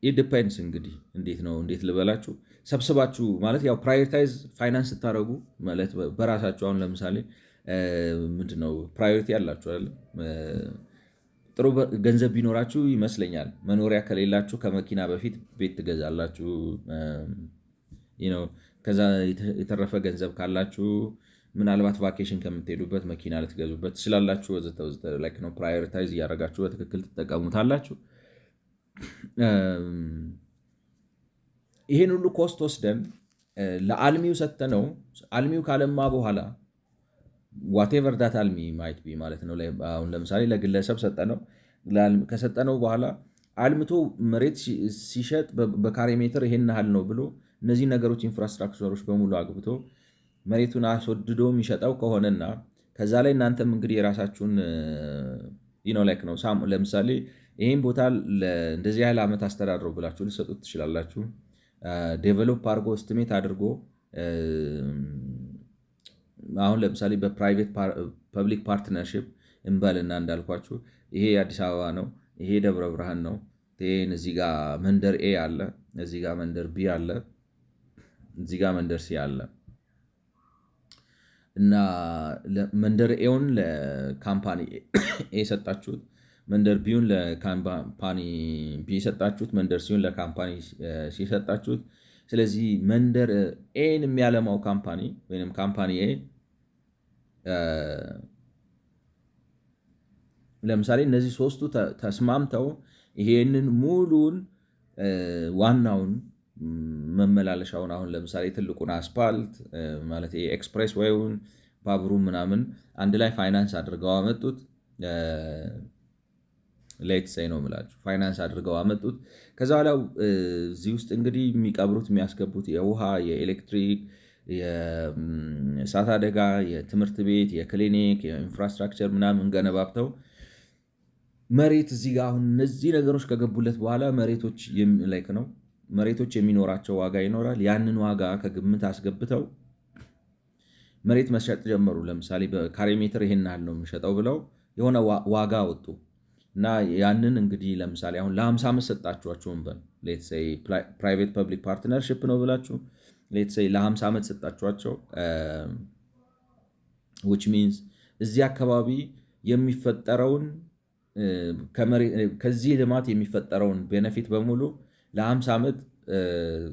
ኢንዲፔንደንስ እንግዲህ እንዴት ልበላችሁ ሰብስባችሁ ማለት ያው ፕራዮሪታይዝ ፋይናንስ ስታደርጉ ማለት በራሳችሁ አሁን ለምሳሌ ምንድነው ፕራዮሪቲ ያላችሁ አይደል? ጥሩ ገንዘብ ቢኖራችሁ ይመስለኛል መኖሪያ ከሌላችሁ ከመኪና በፊት ቤት ትገዛላችሁ። ከዛ የተረፈ ገንዘብ ካላችሁ ምናልባት ቫኬሽን ከምትሄዱበት መኪና ልትገዙበት ትችላላችሁ ወዘተ ወዘተ። ላይክ ነው ፕራዮሪታይዝ እያደረጋችሁ በትክክል ትጠቀሙታላችሁ። ይሄን ሁሉ ኮስት ወስደን ለአልሚው ሰጥተነው አልሚው ካለማ በኋላ ዋቴቨር ዳት አልሚ ማይት ቢ ማለት ነው። አሁን ለምሳሌ ለግለሰብ ሰጠነው፣ ከሰጠነው በኋላ አልምቶ መሬት ሲሸጥ በካሬ ሜትር ይሄን ያህል ነው ብሎ እነዚህ ነገሮች ኢንፍራስትራክቸሮች በሙሉ አግብቶ መሬቱን አስወድዶ የሚሸጠው ከሆነና ከዛ ላይ እናንተም እንግዲህ የራሳችሁን ላይክ ነው ለምሳሌ ይህን ቦታ እንደዚህ ያህል ዓመት አስተዳድረው ብላችሁ ልሰጡት ትችላላችሁ። ዴቨሎፕ አድርጎ ስቲሜት አድርጎ አሁን ለምሳሌ በፕራይቬት ፐብሊክ ፓርትነርሺፕ እንበልና እንዳልኳችሁ ይሄ አዲስ አበባ ነው፣ ይሄ ደብረ ብርሃን ነው፣ እዚህ ጋር መንደር ኤ አለ፣ እዚህ ጋር መንደር ቢ አለ፣ እዚህ ጋር መንደር ሲ አለ እና መንደር ኤውን ለካምፓኒ ኤ ሰጣችሁት፣ መንደር ቢውን ለካምፓኒ ቢ ሰጣችሁት፣ መንደር ሲውን ለካምፓኒ ሲ ሰጣችሁት። ስለዚህ መንደር ኤን የሚያለማው ካምፓኒ ወይም ካምፓኒ ኤ ለምሳሌ እነዚህ ሶስቱ ተስማምተው ይሄንን ሙሉን ዋናውን መመላለሻውን አሁን ለምሳሌ ትልቁን አስፓልት ማለት ኤክስፕሬስ ወይውን ባቡሩ ምናምን አንድ ላይ ፋይናንስ አድርገው አመጡት። ሌት ሴይ ነው የምላችሁ ፋይናንስ አድርገው አመጡት። ከዛ በኋላ እዚህ ውስጥ እንግዲህ የሚቀብሩት የሚያስገቡት የውሃ፣ የኤሌክትሪክ፣ የእሳት አደጋ፣ የትምህርት ቤት፣ የክሊኒክ፣ የኢንፍራስትራክቸር ምናምን ገነባብተው መሬት እዚህ ጋር አሁን እነዚህ ነገሮች ከገቡለት በኋላ መሬቶች የሚኖራቸው ዋጋ ይኖራል። ያንን ዋጋ ከግምት አስገብተው መሬት መሸጥ ጀመሩ። ለምሳሌ በካሬ ሜትር ይሄን ያህል ነው የምሸጠው ብለው የሆነ ዋጋ ወጡ እና ያንን እንግዲህ ለምሳሌ አሁን ለ50 ዓመት ሰጣችኋቸውን ሌትስ ሴይ ፕራይቬት ፐብሊክ ፓርትነርሺፕ ነው ብላችሁ ሌትስ ሴይ ለ50 ዓመት ሰጣችኋቸው which means እዚህ አካባቢ የሚፈጠረውን ከዚህ ልማት የሚፈጠረውን ቤነፊት በሙሉ ለ50 ዓመት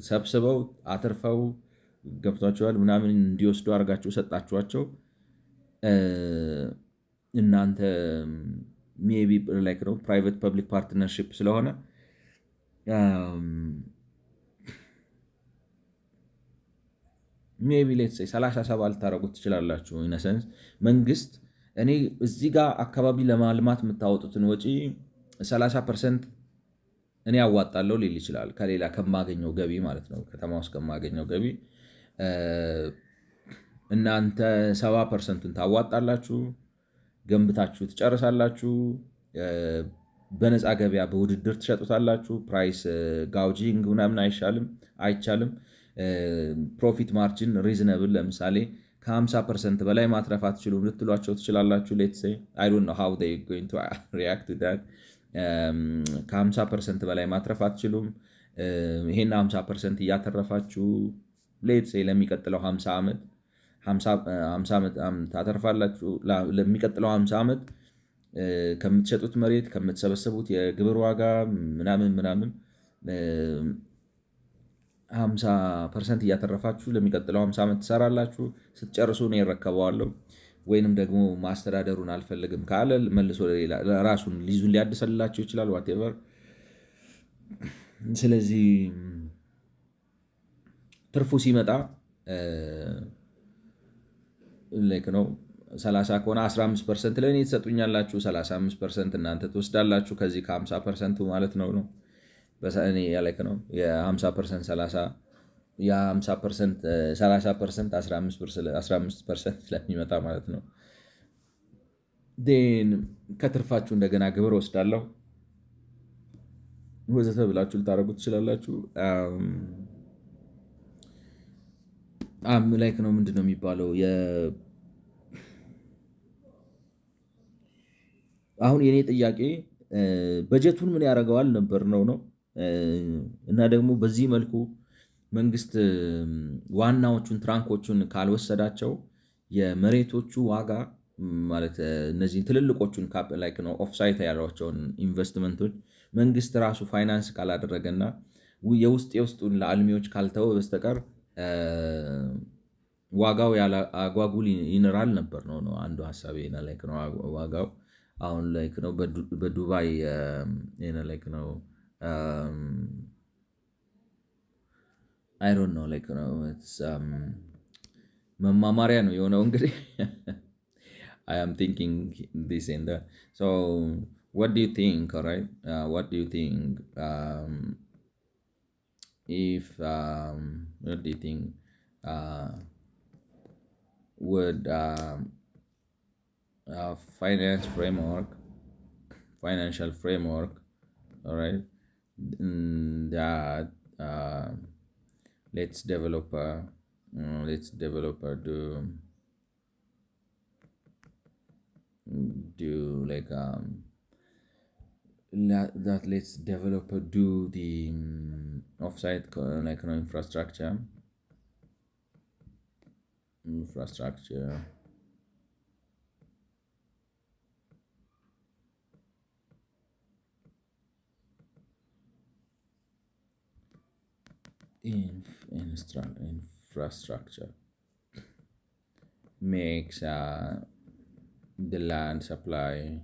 ሰብስበው አትርፈው ገብቷቸዋል ምናምን እንዲወስዱ አድርጋችሁ ሰጣችኋቸው። እናንተ ሜቢ ላይክ ነው ፕራይቬት ፐብሊክ ፓርትነርሺፕ ስለሆነ ሜቢ ሌትስ ሴይ 37 ልታደርጉት ትችላላችሁ። ኢነሰንስ መንግስት እኔ እዚህ ጋር አካባቢ ለማልማት የምታወጡትን ወጪ 30% እኔ ያዋጣለሁ ሊል ይችላል። ከሌላ ከማገኘው ገቢ ማለት ነው፣ ከተማ ውስጥ ከማገኘው ገቢ እናንተ 70%ን ታዋጣላችሁ፣ ገንብታችሁ ትጨርሳላችሁ። በነፃ ገበያ በውድድር ትሸጡታላችሁ። ፕራይስ ጋውጂንግ ምናምን አይቻልም። ፕሮፊት ማርጂን ሪዝነብል፣ ለምሳሌ ከ50% በላይ ማትረፍ አትችሉም ልትሏቸው ትችላላችሁ። ሌትስ ሴይ አይ ዶንት ኖ ሃው ዜይ ጎይንግ ቱ ሪአክት ቱ ዳት። ከ50% በላይ ማትረፍ አትችሉም። ይሄን 50% እያተረፋችሁ ሌትስ ሴይ ለሚቀጥለው 50 ዓመት ታተርፋላችሁ። ለሚቀጥለው 50 ዓመት ከምትሸጡት መሬት ከምትሰበሰቡት የግብር ዋጋ ምናምን 50% እያተረፋችሁ ለሚቀጥለው 50 ዓመት ትሰራላችሁ። ስትጨርሱ እኔ እረከበዋለሁ፣ ወይንም ደግሞ ማስተዳደሩን አልፈልግም ካለ መልሶ ራሱን ሊዙን ሊያድሰላቸው ይችላል። ዋቴቨር። ስለዚህ ትርፉ ሲመጣ ላይክ ነው 30 ከሆነ 15% ለእኔ ትሰጡኛላችሁ፣ 35% እናንተ ትወስዳላችሁ ከዚህ ከ50% ማለት ነው። በእኔ ላይክ ነው የ50% 30 የ50% 30% 15% ስለሚመጣ ማለት ነው። ከትርፋችሁ እንደገና ግብር ወስዳለሁ ወዘተ ብላችሁ ልታደርጉ ትችላላችሁ። ላይክ ነው ምንድን ነው የሚባለው አሁን የኔ ጥያቄ በጀቱን ምን ያደርገዋል ነበር ነው። እና ደግሞ በዚህ መልኩ መንግስት ዋናዎቹን ትራንኮቹን ካልወሰዳቸው የመሬቶቹ ዋጋ ማለት እነዚህን ትልልቆቹን ላይክ ነው ኦፍሳይት ያሏቸውን ኢንቨስትመንቶች መንግስት ራሱ ፋይናንስ ካላደረገና የውስጡን ለአልሚዎች ካልተወ በስተቀር ዋጋው ያለ አጓጉል ይንራል ነበር ነው አንዱ ሀሳብ ላይክ ነው ዋጋው አሁን ላይክ ነው በዱባይ ላይክ ነው አይ ዶንት ኖ ላይክ ነው መማማሪያ ነው የሆነው እንግዲህ I am thinking this and that. So what do you think, all right? What do you think if what do you think would financial framework, all right, that let's developer do like that let's developer do the offsite like infrastructure infrastructure makes the land supply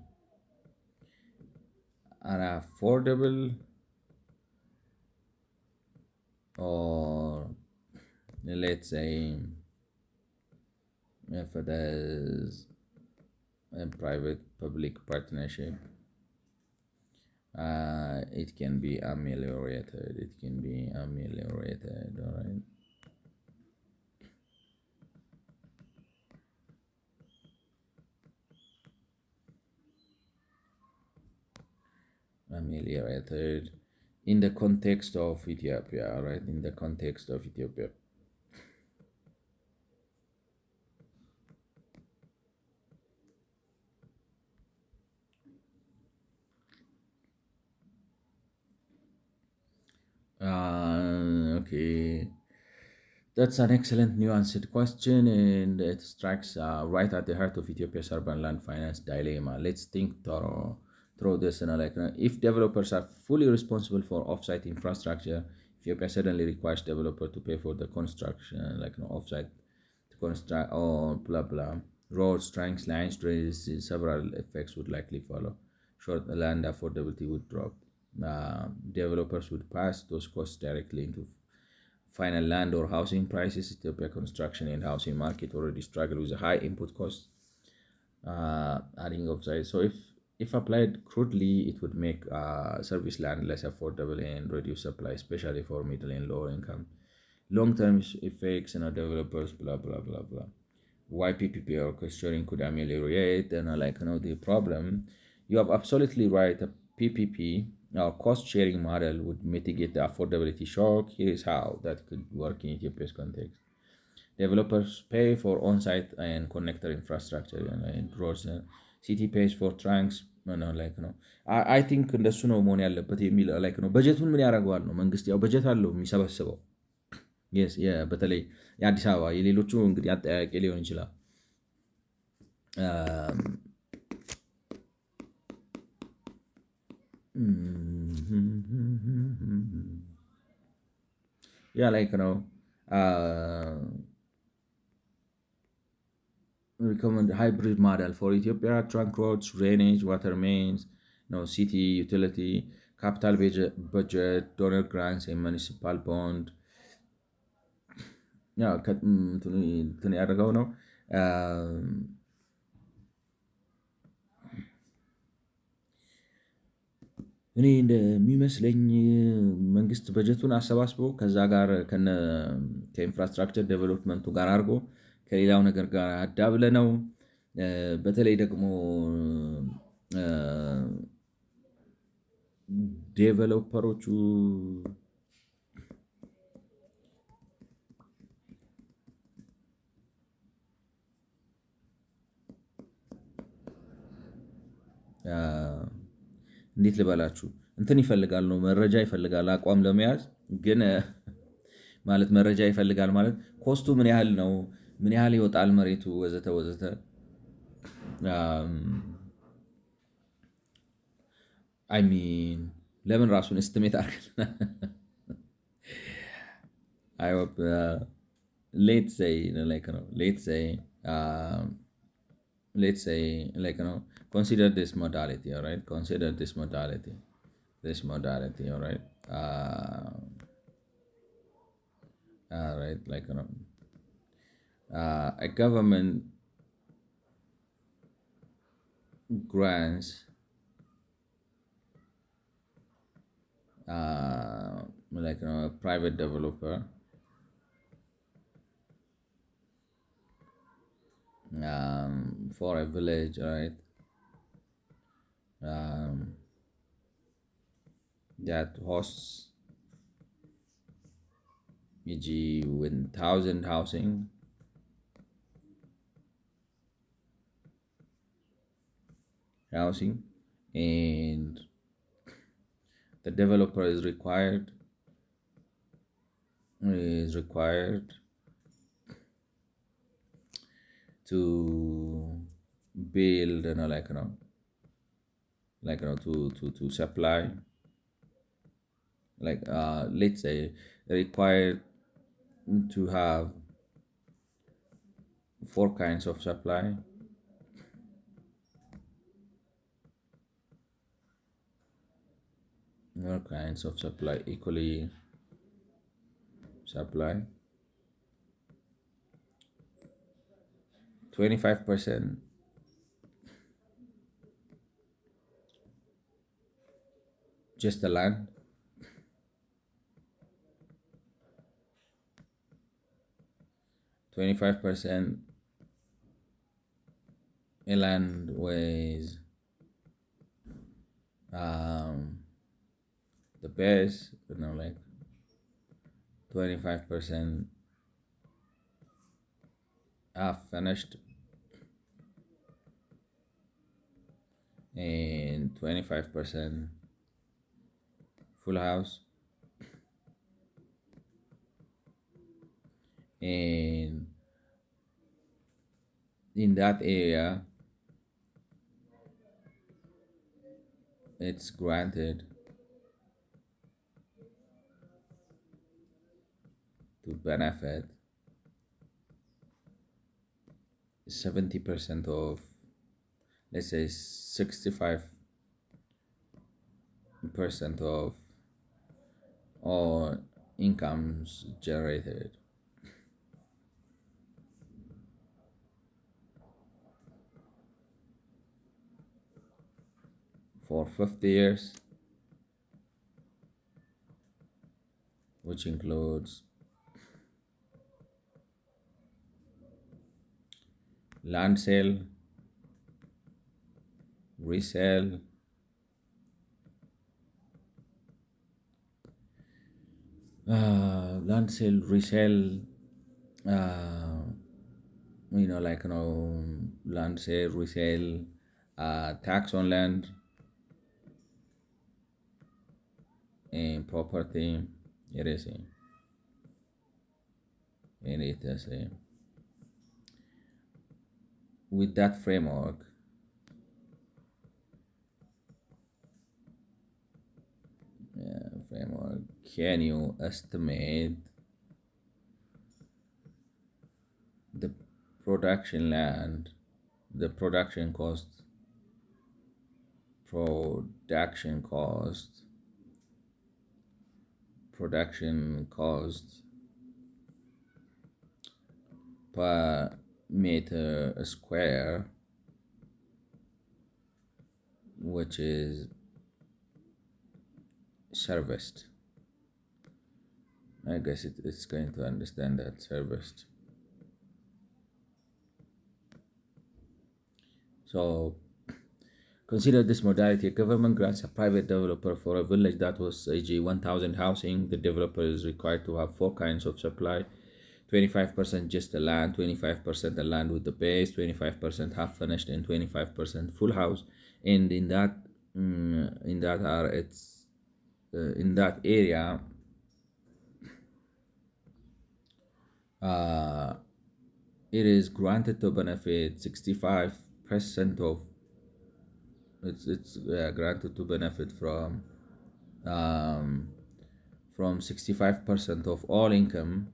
unaffordable, or let's say if it is a private public partnership, it can be ameliorated, all right. Ameliorated in the context of Ethiopia, right? In the context of Ethiopia. Okay. That's an excellent nuanced question, and it strikes right at the heart of Ethiopia's urban land finance dilemma. Let's think through this. If developers are fully responsible for offsite infrastructure, Ethiopia suddenly requires developer to pay for the construction, offsite to construct or blah blah roads, trunks, lines, drains. Several effects would likely follow. Short land affordability would drop. Developers would pass those costs directly into final land or housing prices. Ethiopia construction and housing market already struggle with a high input cost, adding upside. So if applied crudely, it would make service land less affordable and reduce supply, especially for middle and lower income. Long-term effects, developers, blah blah blah blah. Why PPP or cost sharing could ameliorate and the problem. You have absolutely right. A PPP or cost sharing model would mitigate the affordability shock. Here is how that could work in Ethiopia's context. Developers pay for on-site and connector infrastructure and roads. City pays for trunks. I think እንደሱ ነው መሆን ያለበት የሚል በጀቱን ምን ያደርገዋል ነው መንግስት ያው በጀት አለው የሚሰበስበው በተለይ የአዲስ አበባ የሌሎቹ እንግዲህ አጠያቂ ሊሆን ይችላል። Yeah, recommend hybrid model for Ethiopia: trunk roads, drainage, water mains, city utility, capital budget, donor grants, and municipal bond. Yeah, እንትን ያደርገው ነው። እኔ እንደሚመስለኝ መንግስት በጀቱን አሰባስቦ ከዛ ጋር ከኢንፍራስትራክቸር ዴቨሎፕመንቱ ጋር አድርጎ ከሌላው ነገር ጋር አዳብለ ነው። በተለይ ደግሞ ዴቨሎፐሮቹ እንዴት ልበላችሁ እንትን ይፈልጋል ነው መረጃ ይፈልጋል አቋም ለመያዝ ግን ማለት መረጃ ይፈልጋል ማለት ኮስቱ ምን ያህል ነው፣ ምን ያህል ይወጣል መሬቱ ወዘተ ወዘተ። አይ ሚን ለምን ራሱን ኤስቲሜት አድርገን I hope let's say let's say consider this modality, all right? Consider this modality, all right? All right, a government grants a private developer for a village, right? That hosts e.g. 1,000 housing and the developer is required to build to supply let's say required to have 4 kinds of supply. All kinds of supply equally supply 25% just the land, 25% a land with the base 25% half finished and 25% full house and in that area it's granted to benefit 70% of, let's say 65% of all incomes generated. For 50 years, which includes land sale, resale, land sale, resale, land sale, resale, tax on land and property, etc. With that framework, can you estimate the production land, the production cost per meter square, which is serviced? I guess it's going to understand that serviced. So consider this modality. A government grants a private developer for a village that was AG 1000 housing. The developer is required to have 4 kinds of supply: 25% just the land, 25% the land with the base, 25% half finished, and 25% full house. And in that area, it is granted to benefit 65% of it's granted to benefit from 65% of all income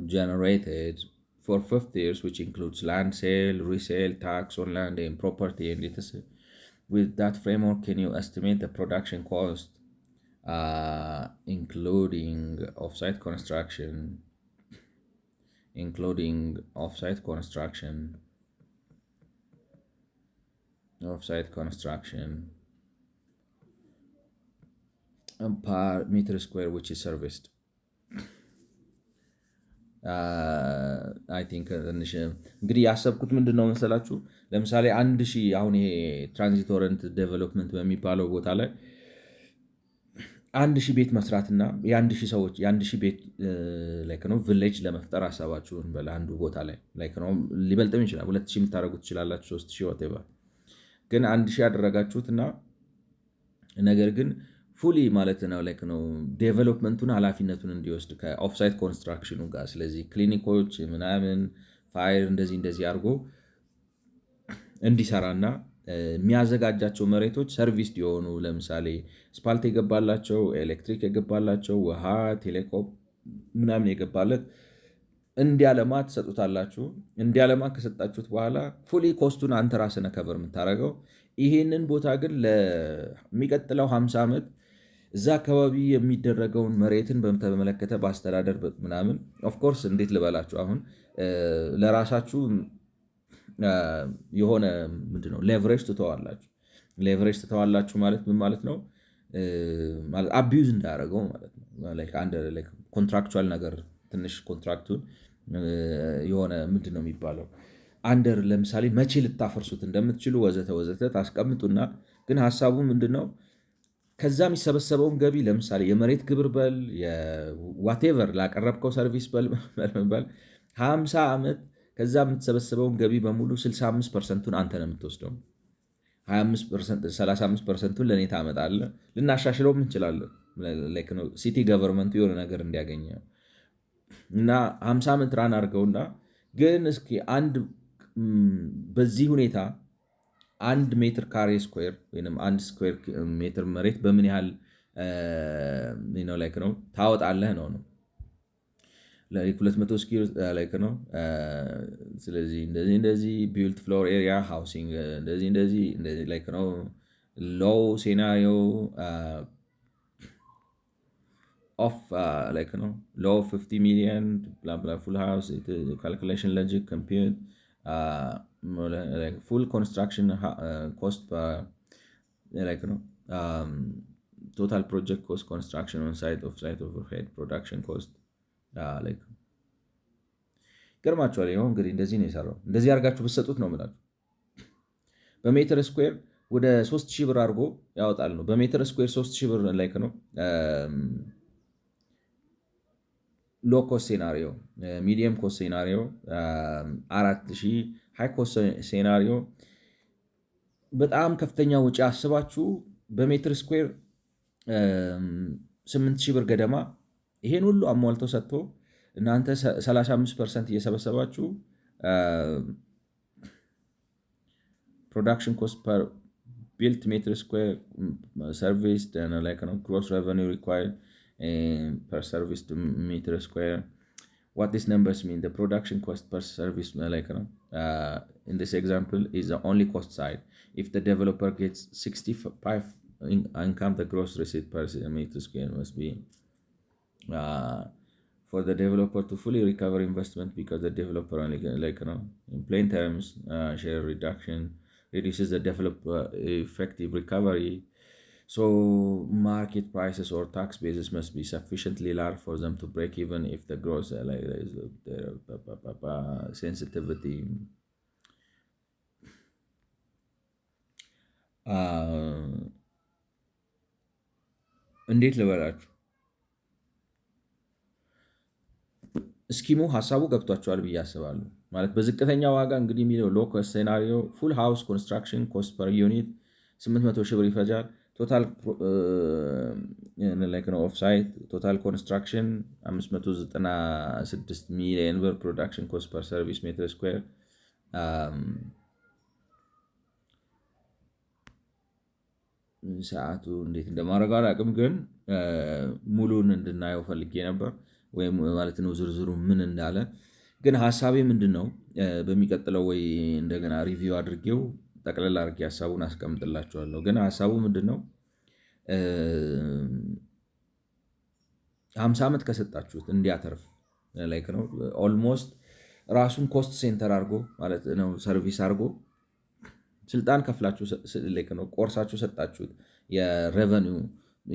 generated for 50 years, which includes land sale, resale, tax on land and property, and etc. With that framework, can you estimate the production cost, including offsite construction, per meter square which is serviced? አይ ቲንክ ትንሽ እንግዲህ ያሰብኩት ምንድን ነው መሰላችሁ፣ ለምሳሌ 1000 አሁን ይሄ ትራንዚቶረንት ዴቨሎፕመንት በሚባለው ቦታ ላይ 1000 ቤት መስራትና የ1000 ሰዎች የ1000 ቤት ላይክ ነው ቪሌጅ ለመፍጠር አሰባችሁን በአንዱ ቦታ ላይ ላይክ ነው ሊበልጥም ይችላል። 2000 የምታደርጉት ትችላላችሁ፣ 3000 whatever። ግን 1000 ያደረጋችሁትና ነገር ግን ፉሊ ማለት ነው ላይክ ነው ዴቨሎፕመንቱን ኃላፊነቱን እንዲወስድ ከኦፍሳይት ኮንስትራክሽኑ ጋር። ስለዚህ ክሊኒኮች ምናምን ፋይር እንደዚህ አድርጎ እንዲሰራና የሚያዘጋጃቸው መሬቶች ሰርቪስ የሆኑ ለምሳሌ ስፓልት የገባላቸው፣ ኤሌክትሪክ የገባላቸው፣ ውሃ፣ ቴሌኮም ምናምን የገባለት እንዲያለማ ትሰጡታላችሁ። እንዲያለማ ከሰጣችሁት በኋላ ፉሊ ኮስቱን አንተ ራስህ ነህ ከቨር የምታደርገው። ይሄንን ቦታ ግን ለሚቀጥለው 50 ዓመት እዛ አካባቢ የሚደረገውን መሬትን በተመለከተ በአስተዳደር ምናምን ኦፍኮርስ እንዴት ልበላችሁ አሁን ለራሳችሁ የሆነ ምንድነው ሌቨሬጅ ትተዋላችሁ። ሌቨሬጅ ትተዋላችሁ ማለት ምን ማለት ነው? ማለት አቢዩዝ እንዳያደርገው ማለት ነው። ላይክ አንድ ላይክ ኮንትራክቹዋል ነገር ትንሽ ኮንትራክቱን የሆነ ምንድነው የሚባለው አንደር ለምሳሌ መቼ ልታፈርሱት እንደምትችሉ ወዘተ ታስቀምጡና ግን ሐሳቡ ምንድነው ከዛ የሚሰበሰበውን ገቢ ለምሳሌ የመሬት ግብር በል ዋቴቨር ላቀረብከው ሰርቪስ በል 50 ዓመት ከዛ የምትሰበሰበውን ገቢ በሙሉ 65%ቱን አንተ ነው የምትወስደው። 35%ቱን ለእኔ ታመጣለህ። ልናሻሽለውም እንችላለን። ሲቲ ገቨርንመንቱ የሆነ ነገር እንዲያገኘ እና 50 ዓመት ራን አድርገውና ግን እስኪ በዚህ ሁኔታ 1 ሜትር ካሬ ስኩዌር ወይም 1 ስኩዌር ሜትር መሬት በምን ያህል ነው ታወጣለህ ነው 200 ስኩዌር ላይክ ነው። ስለዚህ እንደዚህ ቢልት ፍሎር ኤሪያ ሃውሲንግ እንደዚህ ላይክ ነው። ሎው ሴናሪዮ of low 50 million blah blah full house calculation logic compute full construction cost per total project cost construction on site overhead production cost ገርማችኋል። ይኸው እንግዲህ እንደዚህ ነው የሰራው። እንደዚህ አድርጋችሁ ብትሰጡት ነው የምላችሁ በሜትር ስኩዌር ወደ 3000 ብር አድርጎ ያወጣል ነው። በሜትር ስኩዌር 3000 ብር ነው። ሎ ኮስት ሴናሪዮ፣ ሚዲየም ኮስት ሴናሪዮ 4000፣ ሃይ ኮስት ሴናሪዮ በጣም ከፍተኛ ውጪ አስባችሁ በሜትር ስኩዌር 8000 ብር ገደማ ይሄን ሁሉ አሟልተው ሰጥቶ እናንተ 35% እየሰበሰባችሁ ፕሮዳክሽን ኮስት ፐር ቢልት ሜትር ስኩዌር ሰርቪስ ግሮስ ሬቨኒው ሪኳየርድ per service meter square. What these numbers mean? The production cost per service, in this example, is the only cost side. If the developer gets 65 income, the gross receipt per meter square must be for the developer to fully recover investment, because the developer only in plain terms, share reduction reduces the developer effective recovery. So market prices or tax basis must be sufficiently large for them to break even if the gross sensitivity. እንዴት ልበላችሁ? እስኪሙ ሀሳቡ ገብቷቸዋል ብዬ አስባለሁ። ማለት በዝቅተኛ ዋጋ እንግዲህ የሚለው ሎ ኮስት ሴናሪዮ ፉል ሃውስ ኮንስትራክሽን ኮስት ፐር ዩኒት 800 ሺህ ብር ይፈጃል። ቶታል ኦፍሳይት ቶታል ኮንስትራክሽን 596 ሚሊዮን ብር። ፕሮዳክሽን ኮስት ፐር ሰርቪስ ሜትር ስኩዌር ሰዓቱ እንዴት እንደማድረግ አላውቅም፣ ግን ሙሉን እንድናየው ፈልጌ ነበር፣ ወይም ማለት ነው ዝርዝሩ ምን እንዳለ። ግን ሀሳቤ ምንድን ነው በሚቀጥለው ወይ እንደገና ሪቪው አድርጌው ጠቅለል አድርጌ ሀሳቡን አስቀምጥላችኋለሁ። ግን ሀሳቡ ምንድን ነው 50 ዓመት ከሰጣችሁት እንዲያተርፍ ነው ኦልሞስት ራሱን ኮስት ሴንተር አድርጎ ማለት ነው ሰርቪስ አድርጎ ስልጣን ከፍላችሁ ነው ቆርሳችሁ ሰጣችሁት። የሬቨኒው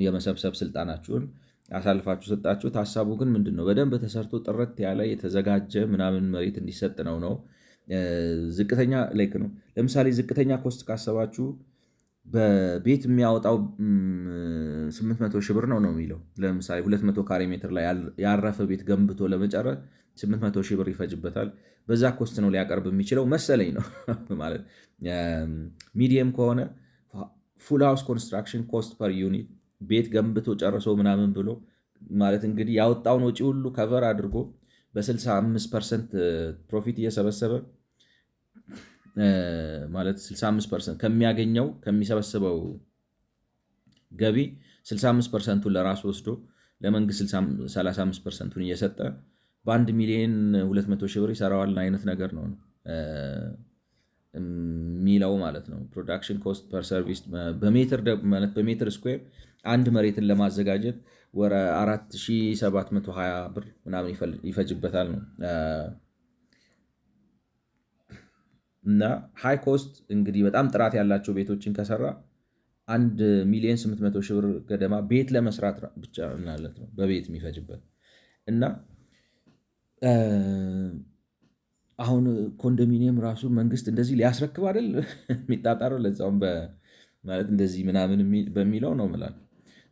የመሰብሰብ ስልጣናችሁን አሳልፋችሁ ሰጣችሁት። ሀሳቡ ግን ምንድን ነው በደንብ ተሰርቶ ጥርት ያለ የተዘጋጀ ምናምን መሬት እንዲሰጥ ነው። ዝቅተኛ ነው። ለምሳሌ ዝቅተኛ ኮስት ካሰባችሁ በቤት የሚያወጣው 800 ሺህ ብር ነው የሚለው። ለምሳሌ 200 ካሬ ሜትር ላይ ያረፈ ቤት ገንብቶ ለመጨረስ 800 ሺህ ብር ይፈጅበታል። በዛ ኮስት ነው ሊያቀርብ የሚችለው መሰለኝ ነው ማለት። ሚዲየም ከሆነ ፉል ሃውስ ኮንስትራክሽን ኮስት ፐር ዩኒት ቤት ገንብቶ ጨርሶ ምናምን ብሎ ማለት እንግዲህ ያወጣውን ወጪ ሁሉ ከቨር አድርጎ በ65% ፕሮፊት እየሰበሰበ ማለት 65% ከሚያገኘው ከሚሰበስበው ገቢ 65%ቱን ለራሱ ወስዶ ለመንግስት 35%ቱን እየሰጠ በ1 ሚሊዮን 200 ሺህ ብር ይሰራዋል አይነት ነገር ነው የሚለው ማለት ነው። ፕሮዳክሽን ኮስት ፐር ሰርቪስ በሜትር ስኩዌር አንድ መሬትን ለማዘጋጀት ወደ 4720 ብር ምናምን ይፈጅበታል ነው። እና ሃይ ኮስት እንግዲህ በጣም ጥራት ያላቸው ቤቶችን ከሰራ 1 ሚሊዮን 800 ሺህ ብር ገደማ ቤት ለመስራት ብቻ ማለት ነው በቤት የሚፈጅበት። እና አሁን ኮንዶሚኒየም ራሱ መንግስት እንደዚህ ሊያስረክብ አይደል የሚጣጣረው፣ ለዛውም ማለት እንደዚህ ምናምን በሚለው ነው የምላችሁ።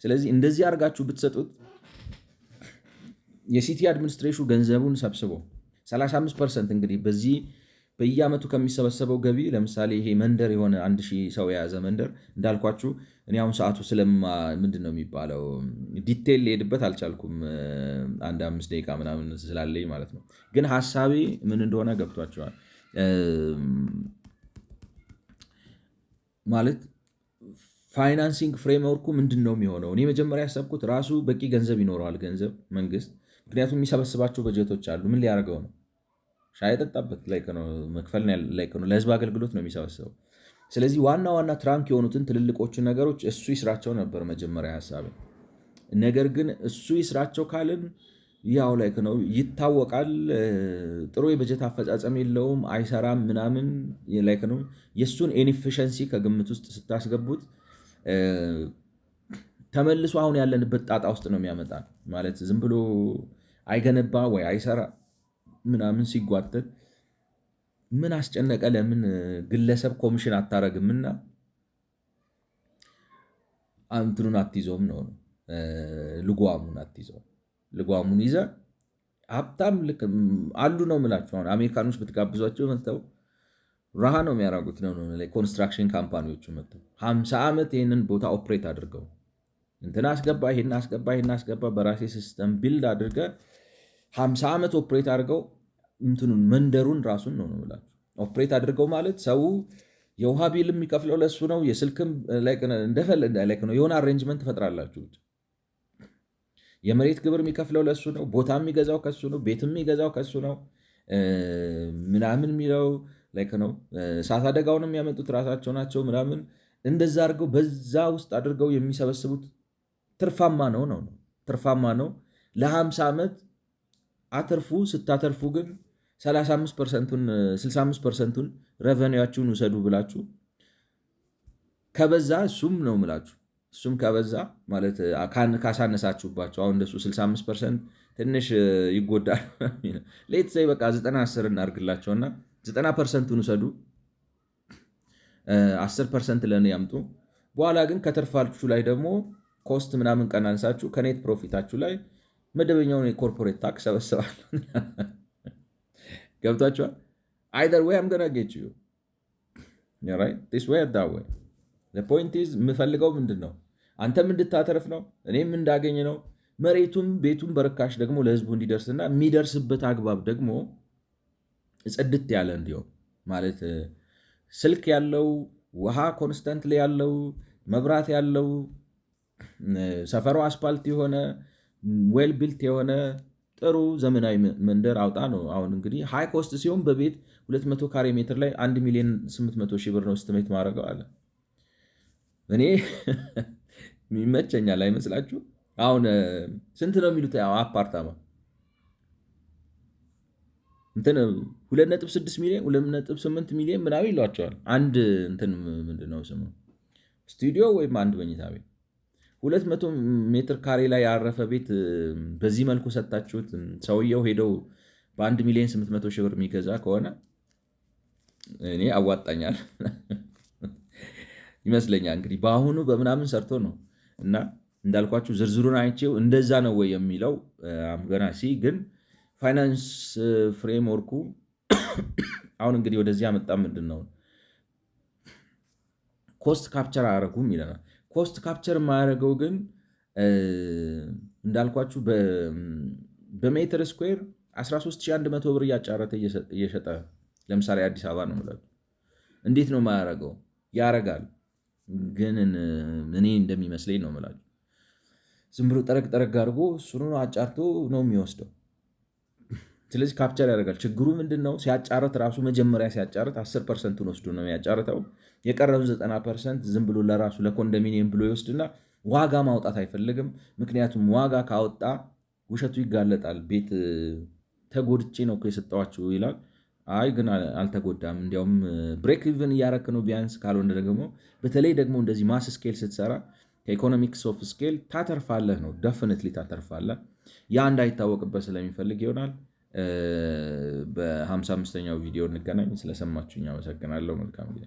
ስለዚህ እንደዚህ አድርጋችሁ ብትሰጡት የሲቲ አድሚኒስትሬሽኑ ገንዘቡን ሰብስቦ 35% እንግዲህ በዚህ በየዓመቱ ከሚሰበሰበው ገቢ ለምሳሌ ይሄ መንደር የሆነ 1000 ሰው የያዘ መንደር እንዳልኳችሁ እኔ አሁን ሰዓቱ ምንድን ነው የሚባለው ዲቴል ሊሄድበት አልቻልኩም፣ አንድ 5 ደቂቃ ምናምን ስላለኝ ማለት ነው። ግን ሀሳቤ ምን እንደሆነ ገብቷቸዋል ማለት ፋይናንሲንግ ፍሬምወርኩ ምንድን ነው የሚሆነው? እኔ መጀመሪያ ያሰብኩት ራሱ በቂ ገንዘብ ይኖረዋል መንግስት፣ ምክንያቱም የሚሰበስባቸው በጀቶች አሉ። ምን ሊያደርገው ነው? ሻይ የጠጣበት መክፈል ነው፣ ለህዝብ አገልግሎት ነው የሚሰበስበው። ስለዚህ ዋና ዋና ትራንክ የሆኑትን ትልልቆቹን ነገሮች እሱ ይስራቸው ነበር መጀመሪያ ሀሳብ። ነገር ግን እሱ ይስራቸው ካልን ያው ነው ይታወቃል፣ ጥሩ የበጀት አፈጻጸም የለውም፣ አይሰራም ምናምን ነው። የእሱን ኢንኤፊሸንሲ ከግምት ውስጥ ስታስገቡት ተመልሶ አሁን ያለንበት ጣጣ ውስጥ ነው የሚያመጣ። ማለት ዝም ብሎ አይገነባ ወይ አይሰራ ምናምን ሲጓተት ምን አስጨነቀ? ለምን ግለሰብ ኮሚሽን አታረግምና እንትኑን አትይዘውም ነው ልጓሙን አትይዘውም። ልጓሙን ይዘ ሀብታም ልክ አሉ ነው የምላችሁ። አሁን አሜሪካኖች ብትጋብዟቸው መጥተው ረሃ ነው የሚያደርጉት ነው። ኮንስትራክሽን ካምፓኒዎቹ መጥተው 50 ዓመት ይህንን ቦታ ኦፕሬት አድርገው እንትን አስገባ ይሄን አስገባ ይሄን አስገባ በራሴ ሲስተም ቢልድ አድርገ 50 ዓመት ኦፕሬት አድርገው እንትኑን መንደሩን ራሱን ነው የምላችሁ ኦፕሬት አድርገው ማለት ሰው የውሃ ቢል የሚከፍለው ለሱ ነው። የስልክም የሆነ አሬንጅመንት ትፈጥራላችሁ። የመሬት ግብር የሚከፍለው ለሱ ነው። ቦታ የሚገዛው ከሱ ነው። ቤት የሚገዛው ከሱ ነው ምናምን የሚለው ነው። እሳት አደጋውን የሚያመጡት ራሳቸው ናቸው ምናምን። እንደዛ አድርገው በዛ ውስጥ አድርገው የሚሰበስቡት ትርፋማ ነው። ትርፋማ ነው ለ50 ዓመት አትርፉ። ስታተርፉ ግን 65%ቱን ረቨኒያችሁን ውሰዱ ብላችሁ ከበዛ እሱም ነው ምላችሁ እሱም ከበዛ ማለት ካሳነሳችሁባቸው አሁን እንደሱ 65% ትንሽ ይጎዳል። ሌት ዘይ በቃ 90-10 እናርግላቸውና 90%ቱን ውሰዱ፣ 10% ለእኔ ያምጡ። በኋላ ግን ከትርፋችሁ ላይ ደግሞ ኮስት ምናምን ቀናንሳችሁ ከኔት ፕሮፊታችሁ ላይ መደበኛውን የኮርፖሬት ታክስ ሰበስባል። ገብቷችኋል? አይደር ወይ አም ገና ጌት ዩ ራይት ዲስ ወይ ዳት ወይ ፖይንት ኢዝ የምፈልገው ምንድን ነው? አንተም እንድታተርፍ ነው፣ እኔም እንዳገኝ ነው። መሬቱም ቤቱም በርካሽ ደግሞ ለህዝቡ እንዲደርስና የሚደርስበት አግባብ ደግሞ ጽድት ያለ እንዲሆን ማለት ስልክ ያለው ውሃ ኮንስተንት ላይ ያለው መብራት ያለው ሰፈሩ አስፓልት የሆነ ዌል ቢልት የሆነ ጥሩ ዘመናዊ መንደር አውጣ ነው። አሁን እንግዲህ ሃይ ኮስት ሲሆን በቤት 200 ካሬ ሜትር ላይ 1,800,000 ብር ነው ስትሜት ማድረገው አለ። እኔ ይመቸኛል አይመስላችሁ? አሁን ስንት ነው የሚሉት? አፓርታማ እንትን 2.6 ሚሊዮን 2.8 ሚሊዮን ምናምን ይሏቸዋል። አንድ እንትን ምንድን ነው ስሙ ስቱዲዮ ወይም አንድ መኝታ ቤት 200 ሜትር ካሬ ላይ ያረፈ ቤት በዚህ መልኩ ሰጣችሁት። ሰውየው ሄደው በ1,800,000 ብር የሚገዛ ከሆነ እኔ አዋጣኛል ይመስለኛል። እንግዲህ በአሁኑ በምናምን ሰርቶ ነው እና እንዳልኳችሁ ዝርዝሩን አይቼው እንደዛ ነው ወይ የሚለው ገና ግን ፋይናንስ ፍሬምወርኩ አሁን እንግዲህ ወደዚህ ያመጣ ምንድን ነው ኮስት ካፕቸር አያደርጉም ይለናል። ኮስት ካፕቸር የማያደርገው ግን እንዳልኳችሁ በሜትር ስኩዌር 13,100 ብር እያጫረተ እየሸጠ ለምሳሌ አዲስ አበባ ነው የምላችሁ። እንዴት ነው የማያደርገው? ያደርጋል፣ ግን እኔ እንደሚመስለኝ ነው የምላችሁ ዝም ብሎ ጠረግ አድርጎ እሱኑ አጫርቶ ነው የሚወስደው። ስለዚህ ካፕቸር ያደርጋል። ችግሩ ምንድን ነው? ሲያጫረት ራሱ መጀመሪያ ሲያጫረት 10%ን ወስዶ ነው የሚያጫርተው። የቀረውን 90% ዝም ብሎ ለራሱ ለኮንዶሚኒየም ብሎ ይወስድና ዋጋ ማውጣት አይፈልግም። ምክንያቱም ዋጋ ካወጣ ውሸቱ ይጋለጣል። ቤት ተጎድቼ ነው የሰጠዋችሁ ይላል። አይ ግን አልተጎዳም፣ እንዲያውም ብሬክ ኢቭን እያረክ ነው ቢያንስ። ካልሆነ ደግሞ በተለይ ደግሞ እንደዚህ ማስ ስኬል ስትሰራ ከኢኮኖሚክስ ኦፍ ስኬል ታተርፋለህ ነው፣ ደፍኒትሊ ታተርፋለህ። ያ እንዳይታወቅበት ስለሚፈልግ ይሆናል። በ55ኛው ቪዲዮ እንገናኝ። ስለሰማችሁኝ አመሰግናለሁ። መልካም ጊዜ